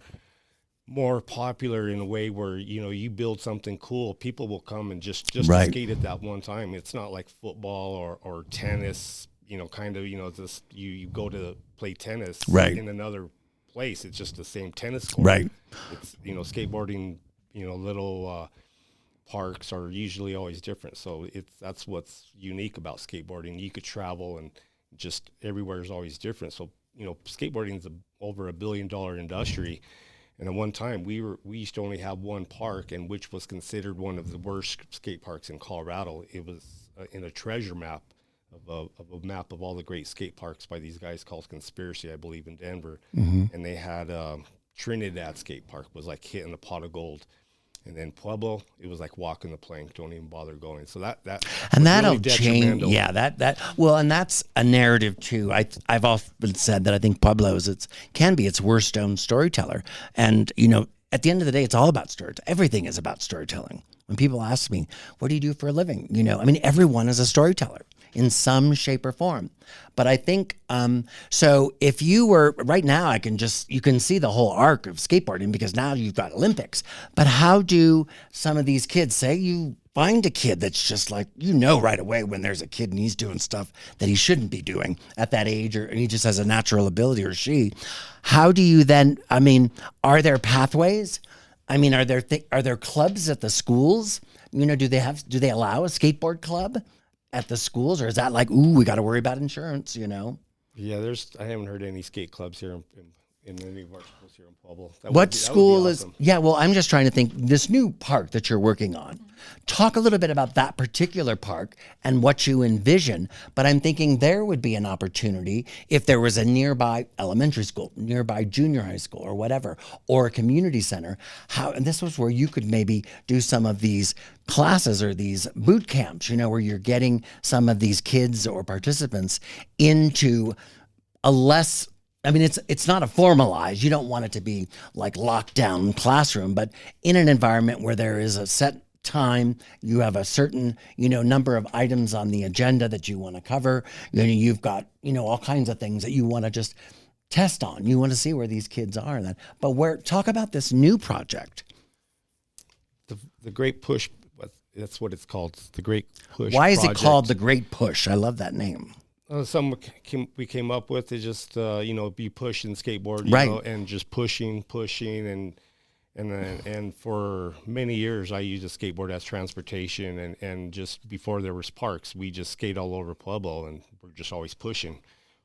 popular in a way where you build something cool, people will come and just skate it that one time. It's not like football or tennis, just you go to play tennis in another place. It's just the same tennis court.
Right.
It's skateboarding, little parks are usually always different, so that's what's unique about skateboarding. You could travel and just everywhere is always different. So skateboarding is over $1 billion industry, and at one time we used to only have one park, and which was considered one of the worst skate parks in Colorado. It was in a treasure map of a map of all the great skate parks by these guys called Conspiracy, I believe, in Denver, and they had Trinidad Skate Park was like hitting a pot of gold. And then Pueblo, it was like walking the plank. Don't even bother going. So that
and that'll really change. Yeah, and that's a narrative too. I've often said that I think Pueblo's can be its worst known storyteller. And at the end of the day, it's all about storytelling. Everything is about storytelling. When people ask me, "What do you do for a living?" Everyone is a storyteller in some shape or form. But I think, so if you were, right now you can see the whole arc of skateboarding because now you've got Olympics. But how do some of these kids, say you find a kid that's just like, right away when there's a kid and he's doing stuff that he shouldn't be doing at that age, or he just has a natural ability, or she, how do you then, are there pathways? Are there clubs at the schools? Do they allow a skateboard club at the schools, or is that like, we got to worry about insurance,
Yeah, I haven't heard any skate clubs here in any of our schools here in Pueblo.
What school is, awesome. Yeah, well, I'm just trying to think, this new park that you're working on, Talk a little bit about that particular park and what you envision. But I'm thinking there would be an opportunity if there was a nearby elementary school, nearby junior high school or whatever, or a community center. And this was where you could maybe do some of these classes or these boot camps, where you're getting some of these kids or participants into a less, it's not a formalized, you don't want it to be like locked down classroom, but in an environment where there is a set time, you have a certain, number of items on the agenda that you want to cover. You've got, all kinds of things that you want to just test on. You want to see where these kids are. But talk about this new project.
The Great Push, that's what it's called. It's the Great Push.
Why is it called the Great Push? I love that name.
Some we came up with is just be pushing skateboard,
right,
and just pushing, and for many years I used a skateboard as transportation, and just before there was parks, we just skate all over Pueblo, and we're just always pushing.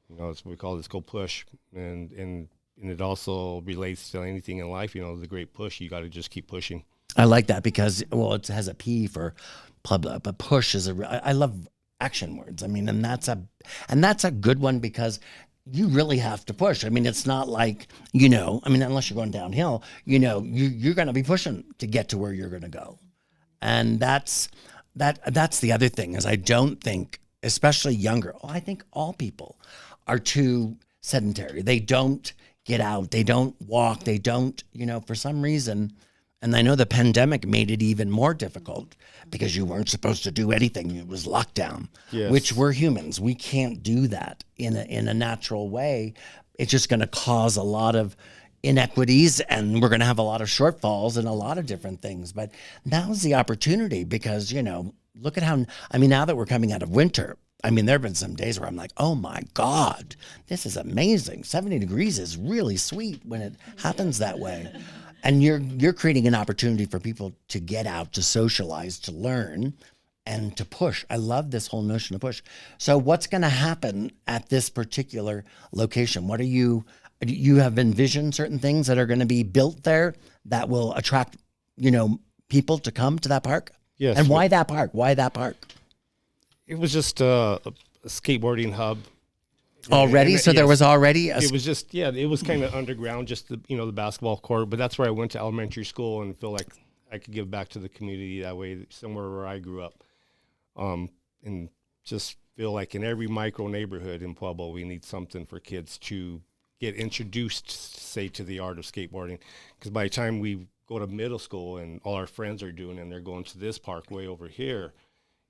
That's what we call this. Go push, and it also relates to anything in life. The Great Push. You got to just keep pushing. I
like that because it has a P for Pueblo, but push is I love action words. And that's a good one because you really have to push. It's not like, unless you're going downhill, you're going to be pushing to get to where you're going to go. And that's the other thing is I don't think, especially younger, I think all people are too sedentary. They don't get out. They don't walk. They don't, for some reason. And I know the pandemic made it even more difficult because you weren't supposed to do anything. It was lockdown, yes, which we're humans. We can't do that in a natural way. It's just going to cause a lot of inequities, and we're going to have a lot of shortfalls and a lot of different things. But now's the opportunity because, look at how, now that we're coming out of winter, there have been some days where I'm like, oh my God, this is amazing. 70 degrees is really sweet when it happens that way. And you're creating an opportunity for people to get out, to socialize, to learn, and to push. I love this whole notion of push. So what's going to happen at this particular location? What you have envisioned certain things that are going to be built there that will attract, people to come to that park?
Yes.
And why that park? Why that park?
It was just a skateboarding hub.
Already? So there was already
it was just, it was kind of underground, just the basketball court, but that's where I went to elementary school and feel like I could give back to the community that way, somewhere where I grew up. And just feel like in every micro neighborhood in Pueblo, we need something for kids to get introduced, say, to the art of skateboarding. Because by the time we go to middle school and all our friends are doing, and they're going to this park way over here,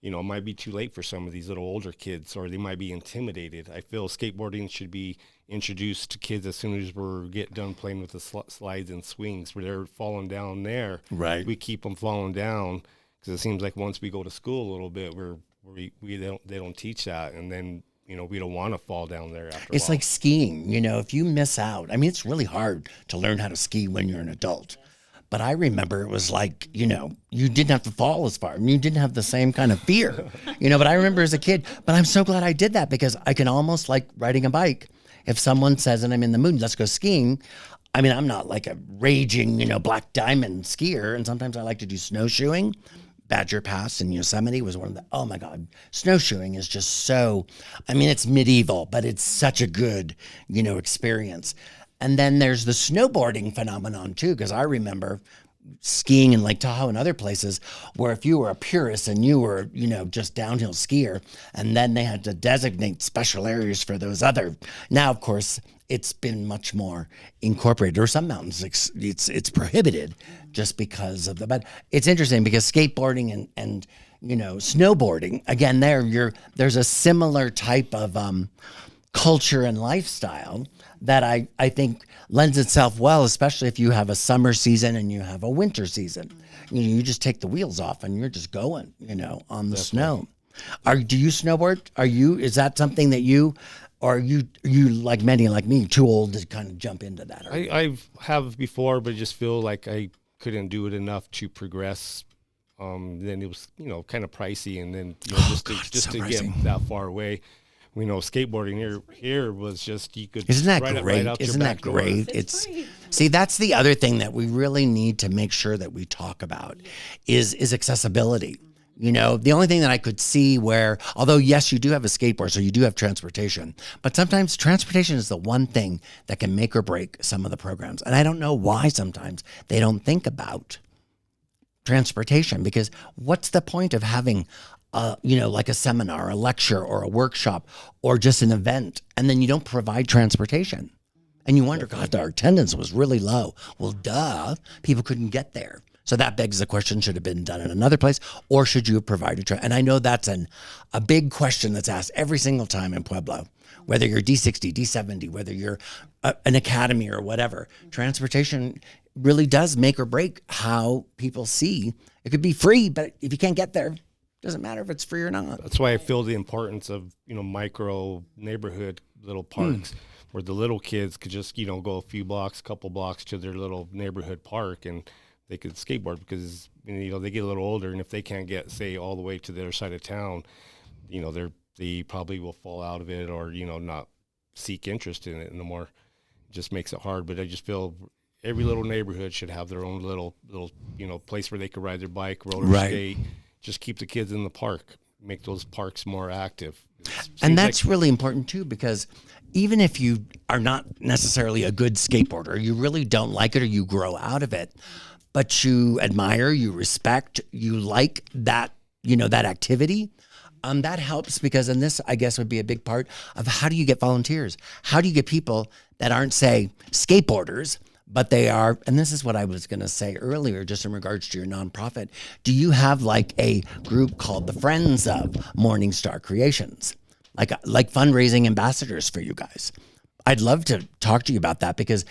it might be too late for some of these little older kids, or they might be intimidated. I feel skateboarding should be introduced to kids as soon as we get done playing with the slides and swings, where they're falling down there.
Right.
We keep them falling down because it seems like once we go to school a little bit, they don't teach that, and then we don't want to fall down there after.
It's like skiing. If you miss out, it's really hard to learn how to ski when you're an adult. But I remember it was like, you didn't have to fall as far. You didn't have the same kind of fear, but I remember as a kid. But I'm so glad I did that because I can almost like riding a bike. If someone says, and I'm in the mood, let's go skiing. I'm not like a raging, black diamond skier. And sometimes I like to do snowshoeing. Badger Pass in Yosemite was one of the, oh my God, snowshoeing is just so, it's medieval, but it's such a good, experience. And then there's the snowboarding phenomenon too, because I remember skiing in Lake Tahoe and other places where if you were a purist and you were, just downhill skier, and then they had to designate special areas for those other. Now, of course, it's been much more incorporated, or some mountains it's prohibited just because of but it's interesting because skateboarding and snowboarding, again, there's a similar type of culture and lifestyle that I think lends itself well, especially if you have a summer season and you have a winter season. You just take the wheels off and you're just going, on the snow. Do you snowboard? Is that something that you, or are you like many like me, too old to kind of jump into that?
I have before, but I just feel like I couldn't do it enough to progress. Then it was, kind of pricey, and then just to get that far away. We know skateboarding here was just, you could
Isn't that
ride
great?
Right out
Isn't
your
that
back door.
great? See, that's the other thing that we really need to make sure that we talk about is accessibility. You know, the only thing that I could see where, although yes, you do have a skateboard, so you do have transportation, but sometimes transportation is the one thing that can make or break some of the programs. And I don't know why sometimes they don't think about transportation, because what's the point of having like a seminar, a lecture, or a workshop, or just an event, and then you don't provide transportation? And you wonder, God, our attendance was really low. Well, duh, people couldn't get there. So that begs the question, should it have been done in another place, or should you have provided and I know that's a big question that's asked every single time in Pueblo, whether you're D60, D70, whether you're an academy or whatever. Transportation really does make or break how people see. It could be free, but if you can't get there, doesn't matter if it's free or not.
That's why I feel the importance of, micro neighborhood little parks where the little kids could just, go a couple blocks to their little neighborhood park, and they could skateboard, because, they get a little older, and if they can't get, say, all the way to the other side of town, they probably will fall out of it, or, not seek interest in it no more. It just makes it hard. But I just feel every little neighborhood should have their own little place where they could ride their bike, roller skate. Just keep the kids in the park, make those parks more active.
And that's really important too, because even if you are not necessarily a good skateboarder, you really don't like it, or you grow out of it, but you admire, you respect, you like that, that activity, that helps, because, and this, I guess, would be a big part of how do you get volunteers? How do you get people that aren't, say, skateboarders, but they are, and this is what I was going to say earlier, just in regards to your nonprofit. Do you have like a group called the Friends of Morningstar Creations, like fundraising ambassadors for you guys? I'd love to talk to you about that, because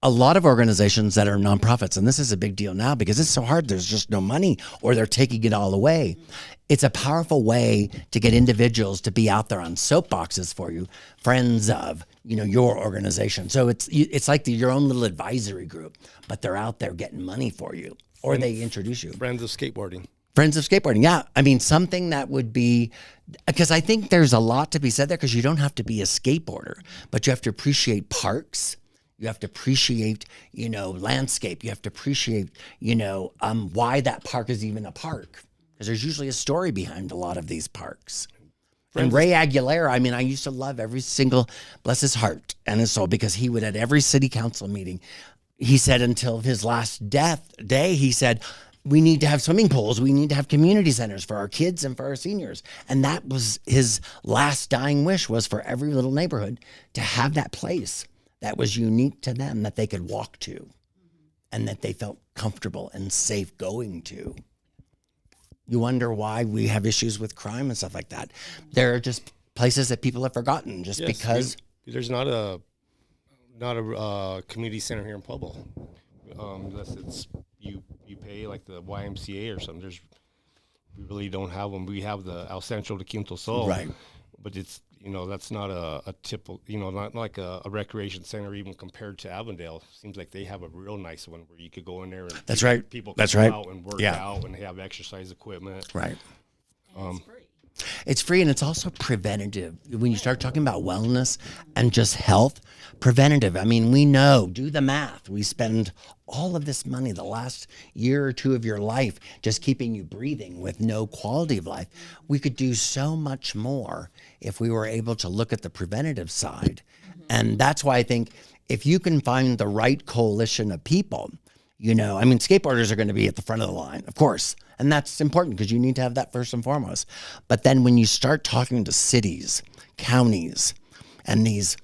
a lot of organizations that are nonprofits, and this is a big deal now because it's so hard, there's just no money, or they're taking it all away. It's a powerful way to get individuals to be out there on soapboxes for you, friends of, your organization. So it's like your own little advisory group, but they're out there getting money for you, or they introduce you.
Friends of skateboarding.
Friends of skateboarding, yeah. I mean, something that would be, because I think there's a lot to be said there, because you don't have to be a skateboarder, but you have to appreciate parks. You have to appreciate, landscape. You have to appreciate, why that park is even a park. Because there's usually a story behind a lot of these parks. And Ray Aguilera, I used to love every single, bless his heart and his soul, because he would, at every city council meeting, he said until his last death day, he said, we need to have swimming pools. We need to have community centers for our kids and for our seniors. And that was his last dying wish, was for every little neighborhood to have that place that was unique to them, that they could walk to, and that they felt comfortable and safe going to. You wonder why we have issues with crime and stuff like that. There are just places that people have forgotten because
there's not a community center here in Pueblo, unless it's you pay like the YMCA or something. We really don't have them. We have the El Centro de Quinto Sol,
right? But
it's that's not a typical, not like a recreation center even compared to Avondale. Seems like they have a real nice one where you could go in there and
that's right.
People can go out and work out and have exercise equipment.
Right.
It's free.
It's free, and it's also preventative. When you start talking about wellness and just health, preventative. We know, do the math. We spend all of this money the last year or two of your life just keeping you breathing with no quality of life. We could do so much more if we were able to look at the preventative side. And that's why I think if you can find the right coalition of people, skateboarders are going to be at the front of the line, of course. And that's important because you need to have that first and foremost. But then when you start talking to cities, counties, and these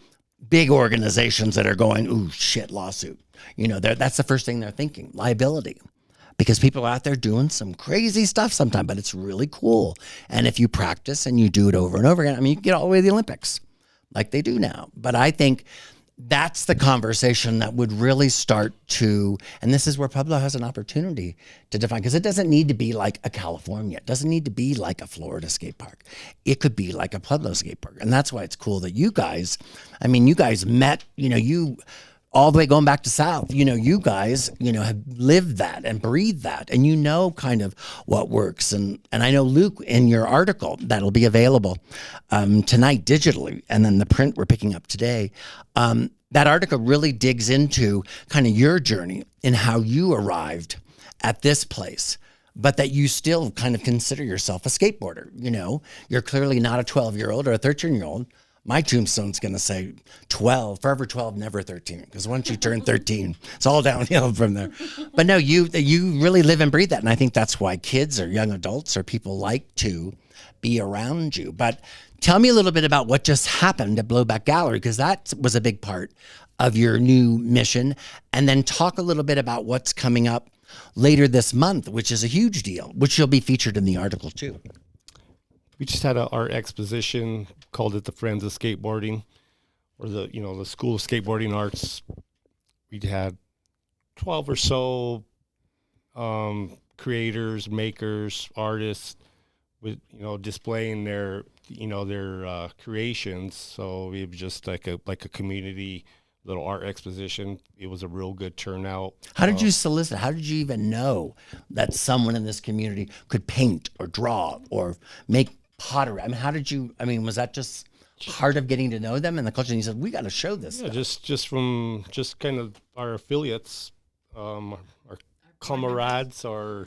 big organizations that are going, ooh, shit, lawsuit, that's the first thing they're thinking, liability. Because people are out there doing some crazy stuff sometimes, but it's really cool. And if you practice and you do it over and over again, you can get all the way to the Olympics like they do now. But I think that's the conversation that would really start to, and this is where Pueblo has an opportunity to define, because it doesn't need to be like a California. It doesn't need to be like a Florida skate park. It could be like a Pueblo skate park. And that's why it's cool that you guys met, all the way going back to South. You guys, have lived that and breathed that, and kind of what works. And I know, Luke, in your article that'll be available tonight digitally, and then the print we're picking up today, that article really digs into kind of your journey and how you arrived at this place, but that you still kind of consider yourself a skateboarder. You're clearly not a 12-year-old or a 13-year-old. My tombstone's going to say 12, forever 12, never 13. Because once you turn 13, it's all downhill from there. But no, you really live and breathe that. And I think that's why kids or young adults or people like to be around you. But tell me a little bit about what just happened at Blowback Gallery, because that was a big part of your new mission. And then talk a little bit about what's coming up later this month, which is a huge deal, which you'll be featured in the article too.
We just had an art exposition, called it the Friends of Skateboarding, or the School of Skateboarding Arts. We had 12 or so creators, makers, artists, with displaying their creations. So it was just like a community little art exposition. It was a real good turnout.
How did you solicit? How did you even know that someone in this community could paint or draw or make pottery? Was that just part of getting to know them and the culture? And you said, we got to show this.
Yeah, just from kind of our affiliates, our comrades, our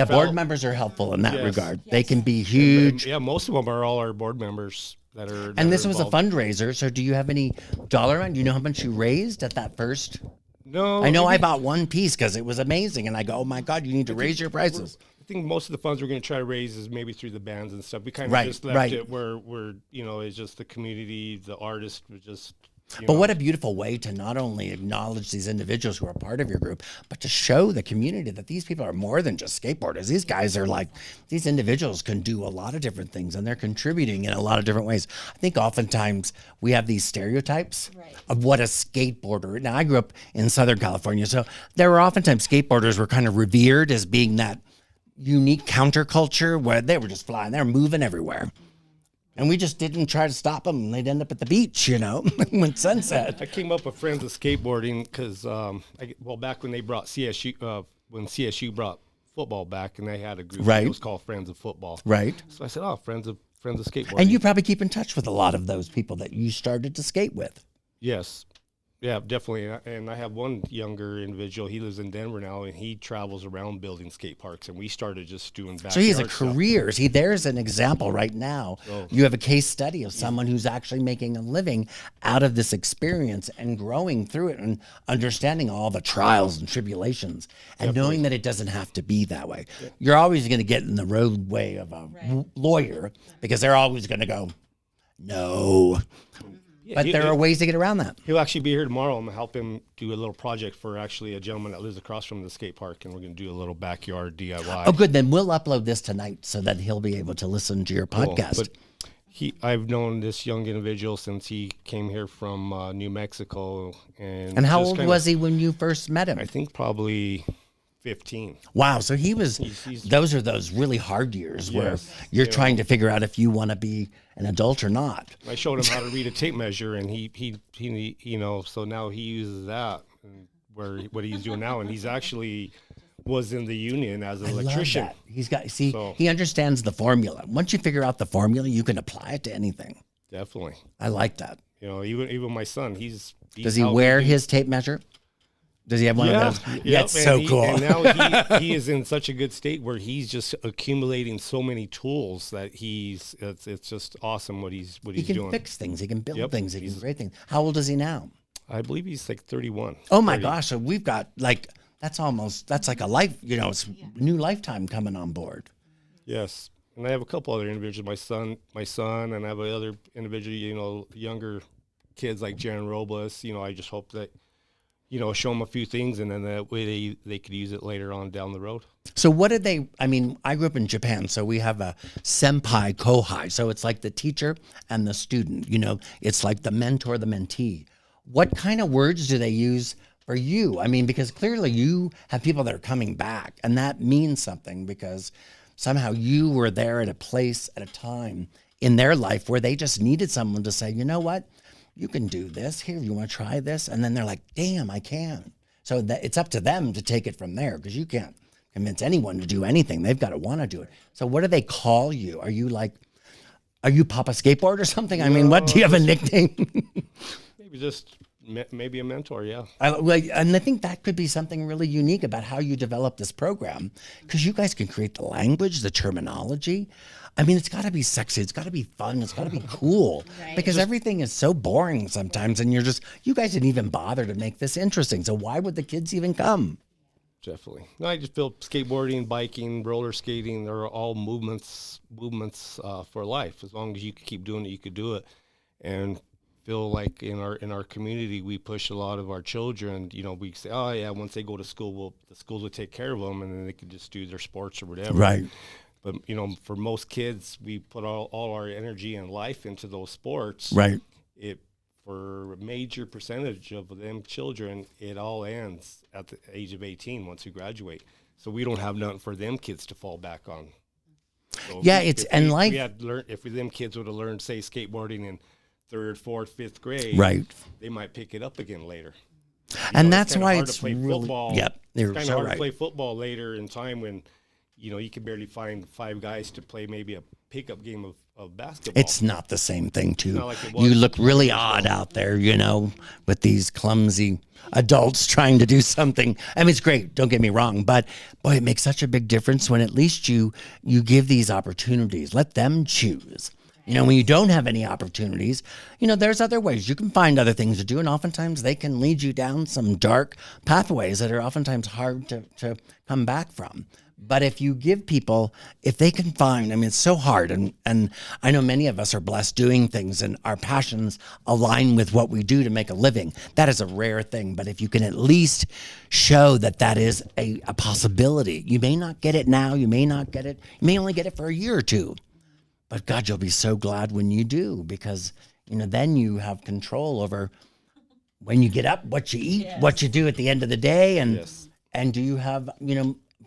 board members are helpful in that regard.
Yes.
They can be huge.
Yeah, most of them are all our board members that are.
And this was a fundraiser. So do you have any dollar amount? Do you know how much you raised at that first?
No.
I know I bought one piece because it was amazing. And I go, oh my God, you need to raise your prices.
I think most of the funds we're going to try to raise is maybe through the bands and stuff. We kind of just left it where it's just the community, the artists were just.
But what a beautiful way to not only acknowledge these individuals who are part of your group, but to show the community that these people are more than just skateboarders. These guys are these individuals can do a lot of different things, and they're contributing in a lot of different ways. I think oftentimes we have these stereotypes of what a skateboarder. Now, I grew up in Southern California, so there were oftentimes skateboarders were kind of revered as being that unique counterculture where they were just flying, they're moving everywhere. And we just didn't try to stop them. They'd end up at the beach, when sunset.
I came up with Friends of Skateboarding because, back when they brought CSU, when CSU brought football back, and they had a group, it was called Friends of Football.
Right.
So I said, Friends of Skateboarding.
And you probably keep in touch with a lot of those people that you started to skate with.
Yes. Yeah, definitely. And I have one younger individual. He lives in Denver now, and he travels around building skate parks. And we started just doing backyard.
So he has a career. See, there's an example right now. You have a case study of someone who's actually making a living out of this experience and growing through it and understanding all the trials and tribulations and knowing that it doesn't have to be that way. Yeah. You're always going to get in the roadway of a lawyer because they're always going to go, no. Yeah, but there are ways to get around that.
He'll actually be here tomorrow. I'm going to help him do a little project for actually a gentleman that lives across from the skate park, and we're going to do a little backyard DIY.
Oh, good. Then we'll upload this tonight so that he'll be able to listen to your podcast.
Cool. But I've known this young individual since he came here from New Mexico. And
how old was he when you first met him?
I think probably 15.
Wow. So he was, those are those really hard years where you're trying to figure out if you want to be an adult or not.
I showed him how to read a tape measure, and he so now he uses that what he's doing now. And he's actually was in the union as an electrician.
Love that. He's got, he understands the formula. Once you figure out the formula, you can apply it to anything.
Definitely.
I like that.
Even my son,
does he wear his tape measure? Does he have one of those? Yeah, that's so cool.
And now he is in such a good state where he's just accumulating so many tools that it's just awesome what he's doing.
He can fix things. He can build things. He can create things. How old is he now?
I believe he's like 31.
Oh my gosh! So we've got that's like a life. It's a new lifetime coming on board.
Yes, and I have a couple other individuals. My son, and I have other individual. Younger kids like Jaron Robles. I just hope that. Show them a few things, and then that way they could use it later on down the road.
So what did they, I grew up in Japan, so we have a senpai kohai. So it's like the teacher and the student, it's like the mentor, the mentee. What kind of words do they use for you? Because clearly you have people that are coming back, and that means something because somehow you were there at a place at a time in their life where they just needed someone to say, you know what? you can do this. Here, you want to try this? And then they're like, damn, I can. So it's up to them to take it from there, because you can't convince anyone to do anything. They've got to want to do it. So what do they call you? Are you Papa Skateboard or something? I mean, what, do you have a nickname?
Maybe a mentor, yeah.
And I think that could be something really unique about how you develop this program, because you guys can create the language, the terminology. I mean, it's got to be sexy. It's got to be fun. It's got to be cool, right? Because everything is so boring sometimes. And you guys didn't even bother to make this interesting. So why would the kids even come?
Definitely. No, I just feel skateboarding, biking, roller skating, they're all movements for life. As long as you can keep doing it, you could do it. And feel like in our community, we push a lot of our children. We say, oh yeah, once they go to school, the schools will take care of them, and then they can just do their sports or whatever.
Right.
But for most kids, we put all our energy and life into those sports.
Right.
For a major percentage of them children, it all ends at the age of 18 once you graduate. So we don't have nothing for them kids to fall back on. So if them kids would have learned, say, skateboarding in 3rd, 4th, 5th grade,
right,
they might pick it up again later.
And that's why it's
really football.
Yep,
it's kind of hard to play football later in time when you can barely find 5 guys to play maybe a pickup game of basketball.
It's not the same thing, too. Like you look really odd out there, with these clumsy adults trying to do something. I mean, it's great, don't get me wrong, but boy, it makes such a big difference when at least you give these opportunities. Let them choose. When you don't have any opportunities, there's other ways. You can find other things to do, and oftentimes they can lead you down some dark pathways that are oftentimes hard to come back from. But if you give people, if they can find, it's so hard. And I know many of us are blessed doing things and our passions align with what we do to make a living. That is a rare thing. But if you can at least show that is a possibility, you may not get it now. You may not get it. You may only get it for a year or two. But God, you'll be so glad when you do, because, then you have control over when you get up, what you eat, what you do at the end of the day. And do you have,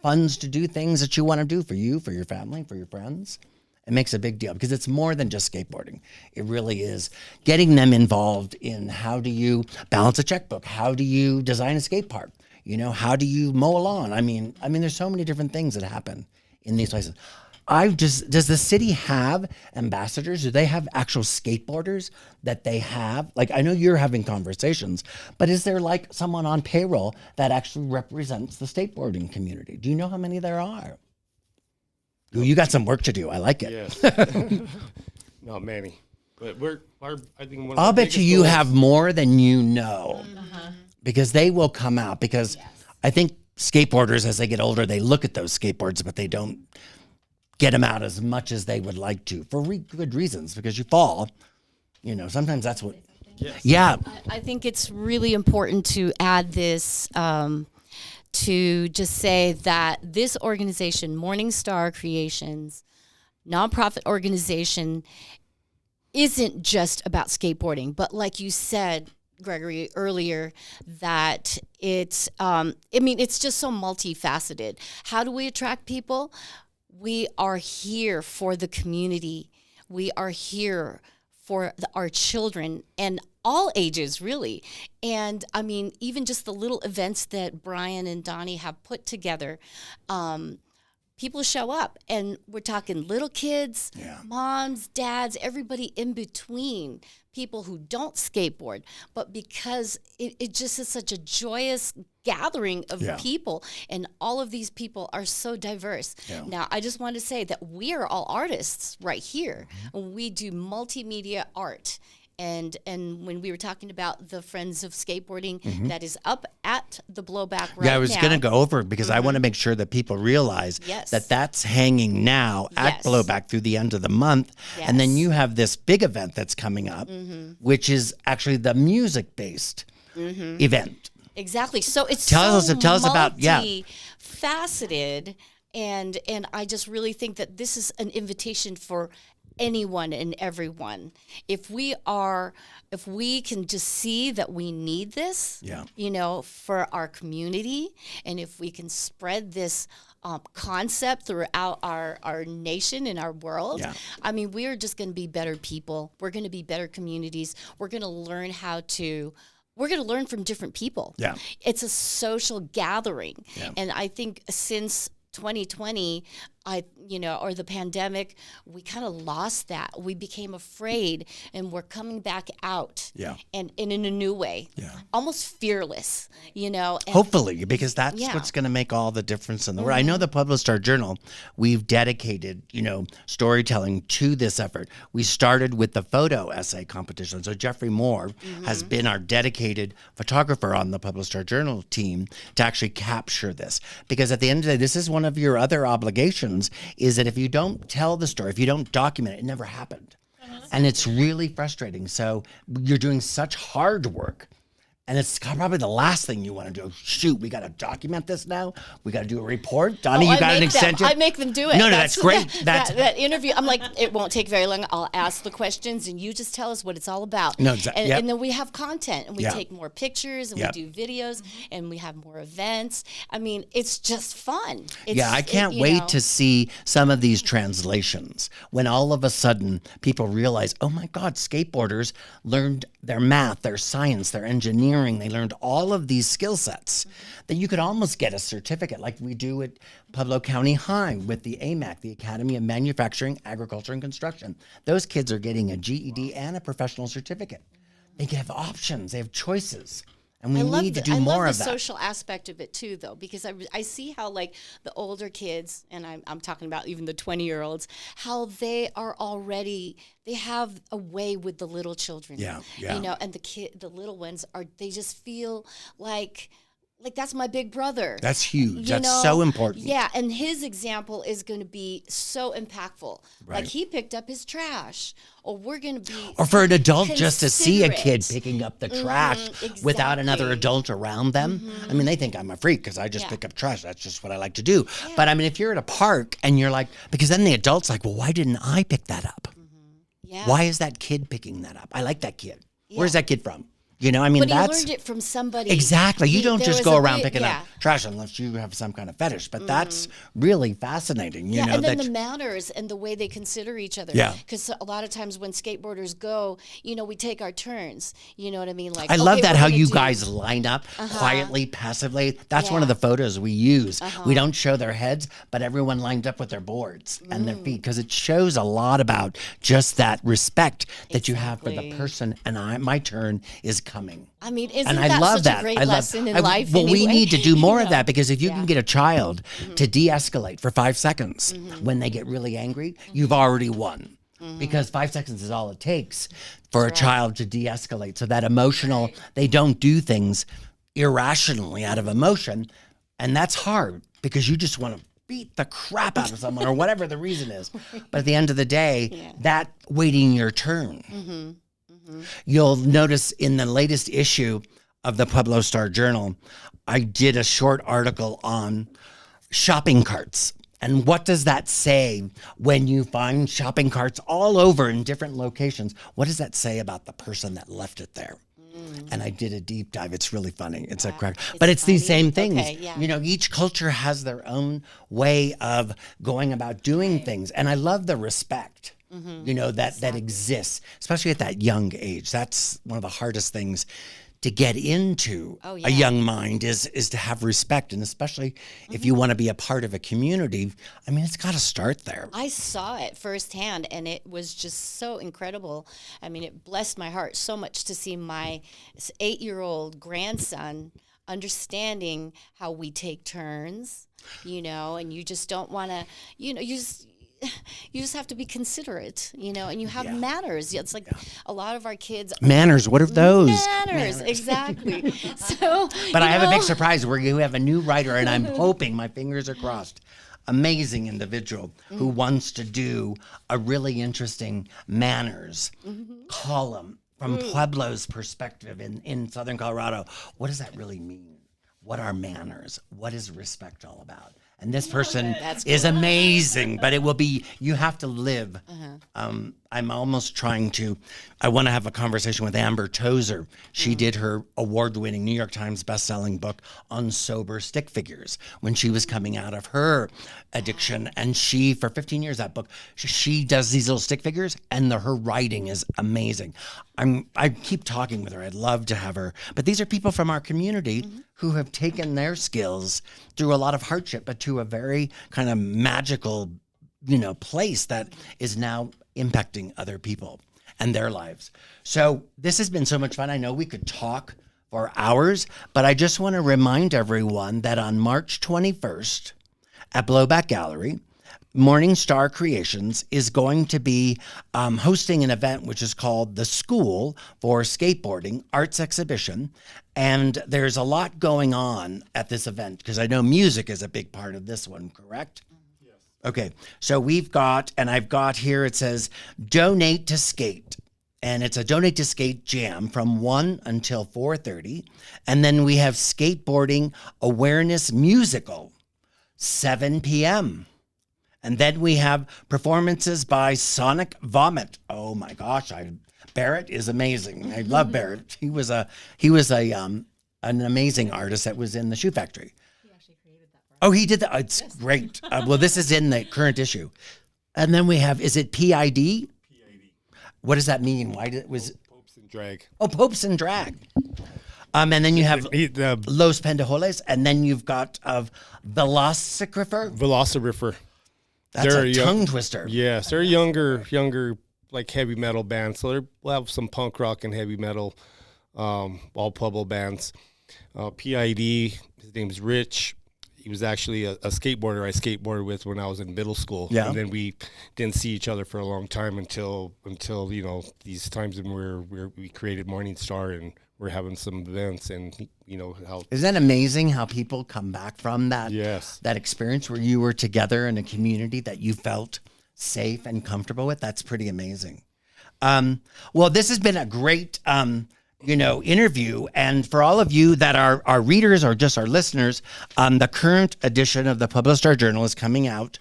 funds to do things that you want to do for you, for your family, for your friends? It makes a big deal, because it's more than just skateboarding. It really is getting them involved in how do you balance a checkbook? How do you design a skate park? How do you mow a lawn? I mean, there's so many different things that happen in these places. Does the city have ambassadors? Do they have actual skateboarders that they have? Like, I know you're having conversations, but is there like someone on payroll that actually represents the skateboarding community? Do you know how many there are? Ooh, you got some work to do. I like it.
Yes. Not many, but I think
I'll bet you have more than you know, because they will come out. Because I think skateboarders, as they get older, they look at those skateboards, but they don't get them out as much as they would like to, for good reasons, because you fall. Sometimes that's what.
Yes.
Yeah.
I think it's really important to add this, to just say that this organization, Morningstar Creations, nonprofit organization, isn't just about skateboarding, but like you said, Gregory, earlier, that it's just so multifaceted. How do we attract people? We are here for the community. We are here for our children and all ages, really. And even just the little events that Bryan and Donnie have put together, people show up, and we're talking little kids, moms, dads, everybody in between, people who don't skateboard, but because it just is such a joyous gathering of people, and all of these people are so diverse. Now, I just want to say that we are all artists right here. We do multimedia art. And when we were talking about the Friends of Skateboarding that is up at the Blowback right now.
Yeah, I was going to go over it because I want to make sure that people realize that that's hanging now at Blowback through the end of the month. And then you have this big event that's coming up, which is actually the music-based event.
Exactly. So it's
tell us about
multifaceted, and I just really think that this is an invitation for anyone and everyone. If we can just see that we need this, for our community, and if we can spread this concept throughout our nation and our world, I mean, we are just going to be better people. We're going to be better communities. We're going to learn we're going to learn from different people. Yeah. It's a social gathering. Yeah. And I think since 2020, or the pandemic, we kind of lost that. We became afraid, and we're coming back out, and in a new way, almost fearless, And
hopefully, because that's what's going to make all the difference in the world. I know the Pueblo Star Journal, we've dedicated, storytelling to this effort. We started with the photo essay competition. So Jeffrey Moore has been our dedicated photographer on the Pueblo Star Journal team to actually capture this. Because at the end of the day, this is one of your other obligations, is that if you don't tell the story, if you don't document it, it never happened. And it's really frustrating. So you're doing such hard work, and it's probably the last thing you want to do. Shoot, we got to document this now. We got to do a report. Donnie, you got an extension?
I make them do it.
No, that's great.
That interview, I'm like, it won't take very long. I'll ask the questions, and you just tell us what it's all about.
No, exactly.
And then we have content, and we take more pictures, and we do videos, and we have more events. I mean, it's just fun.
I can't wait to see some of these translations when all of a sudden people realize, oh my God, skateboarders learned their math, their science, their engineering. They learned all of these skill sets that you could almost get a certificate like we do at Pueblo County High with the AMAC, the Academy of Manufacturing, Agriculture, and Construction. Those kids are getting a GED and a professional certificate. They have options. They have choices. And we need to do more of that.
I love the social aspect of it too, though, because I see how like the older kids, and I'm talking about even the 20-year-olds, how they are already, they have a way with the little children.
Yeah.
And the little ones they just feel like that's my big brother.
That's huge. That's so important.
Yeah, and his example is going to be so impactful. Right. Like he picked up his trash, or we're going to be
or for an adult just to see a kid picking up the trash without another adult around them. I mean, they think I'm a freak because I just pick up trash. That's just what I like to do. Yeah. But I mean, if you're at a park and you're like, because then the adult's like, well, why didn't I pick that up? Yeah. Why is that kid picking that up? I like that kid. Yeah. Where's that kid from? I mean,
but you learned it from somebody.
Exactly. You don't just go around picking up trash unless you have some kind of fetish. But that's really fascinating.
And then the manners and the way they consider each other. Yeah. Because a lot of times when skateboarders go, we take our turns. You know what I mean? Like
I love that how you guys line up quietly, passively. That's one of the photos we use. We don't show their heads, but everyone lined up with their boards and their feet, because it shows a lot about just that respect that you have for the person. And my turn is coming.
I mean, isn't that such a great lesson in life?
Well, we need to do more of that, because if you can get a child to de-escalate for 5 seconds when they get really angry, you've already won. Because 5 seconds is all it takes for a child to de-escalate. So that emotional, they don't do things irrationally out of emotion. And that's hard, because you just want to beat the crap out of someone or whatever the reason is. But at the end of the day, that waiting your turn. You'll notice in the latest issue of the Pueblo Star Journal, I did a short article on shopping carts. And what does that say when you find shopping carts all over in different locations? What does that say about the person that left it there? And I did a deep dive. It's really funny. It's a crack. But it's these same things. Okay, each culture has their own way of going about doing things. And I love the respect. That exists, especially at that young age. That's one of the hardest things to get into a young mind is to have respect. And especially if you want to be a part of a community, I mean, it's got to start there.
I saw it firsthand, and it was just so incredible. I mean, it blessed my heart so much to see my 8-year-old grandson understanding how we take turns, and you just don't want to, you just have to be considerate, and you have manners. It's like a lot of our kids.
Manners, what are those?
Manners. Exactly. So,
but I have a big surprise where you have a new writer, and I'm hoping, my fingers are crossed, amazing individual who wants to do a really interesting manners column from Pueblo's perspective in Southern Colorado. What does that really mean? What are manners? What is respect all about? and this person is amazing, but it will be, you have to live. I'm almost trying to, I want to have a conversation with Amber Tozer. She did her award-winning New York Times best-selling book on sober stick figures when she was coming out of her addiction. And she, for 15 years, that book, she does these little stick figures, and her writing is amazing. I keep talking with her. I'd love to have her. But these are people from our community who have taken their skills through a lot of hardship, but to a very kind of magical, place that is now impacting other people and their lives. So this has been so much fun. I know we could talk for hours, but I just want to remind everyone that on March 21st at Blowback Gallery, Morningstar Creations is going to be hosting an event which is called the School for Skateboarding Arts Exhibition. And there's a lot going on at this event because I know music is a big part of this one, correct? Yes. Okay, so we've got, and I've got here, it says, Donate to Skate. And it's a Donate to Skate jam from 1 until 4:30. And then we have Skateboarding Awareness Musical, 7 p.m. And then we have performances by Sonic Vomit. Oh my gosh, Barrett is amazing. I love Barrett. He was an amazing artist that was in the Shoe Factory.
He actually created that.
Oh, he did that. Oh, it's great. Well, this is in the current issue. And then we have, is it PID? PID. What does that mean? Why was it?
Popes and Drag.
Oh, Popes and Drag. And then you have Los Pendejoles, and then you've got
Velociraptor.
That's a tongue twister.
Yes, they're younger, like heavy metal bands. So we'll have some punk rock and heavy metal, all Pueblo bands. PID, his name's Rich. He was actually a skateboarder I skateboarded with when I was in middle school.
Yeah.
And then we didn't see each other for a long time until these times when we created Morningstar and we're having some events and how.
Isn't that amazing how people come back from that?
Yes.
That experience where you were together in a community that you felt safe and comfortable with? That's pretty amazing. Well, this has been a great, interview. And for all of you that are our readers or just our listeners, the current edition of the Pueblo Star Journal is coming out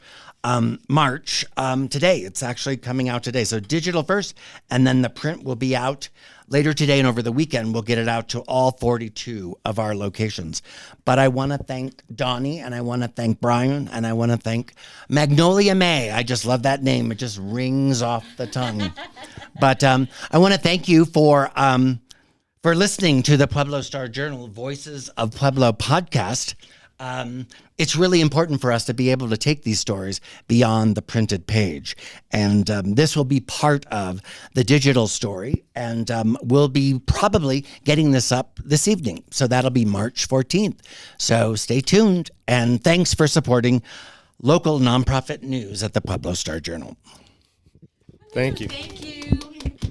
March today. It's actually coming out today. So digital first, and then the print will be out later today, and over the weekend, we'll get it out to all 42 of our locations. But I want to thank Donnie, and I want to thank Bryan, and I want to thank Magnolia May. I just love that name. It just rings off the tongue. But I want to thank you for listening to the Pueblo Star Journal Voices of Pueblo podcast. It's really important for us to be able to take these stories beyond the printed page. And this will be part of the digital story. And we'll be probably getting this up this evening. So that'll be March 14th. So stay tuned. And thanks for supporting local nonprofit news at the Pueblo Star Journal.
Thank you.
Thank you.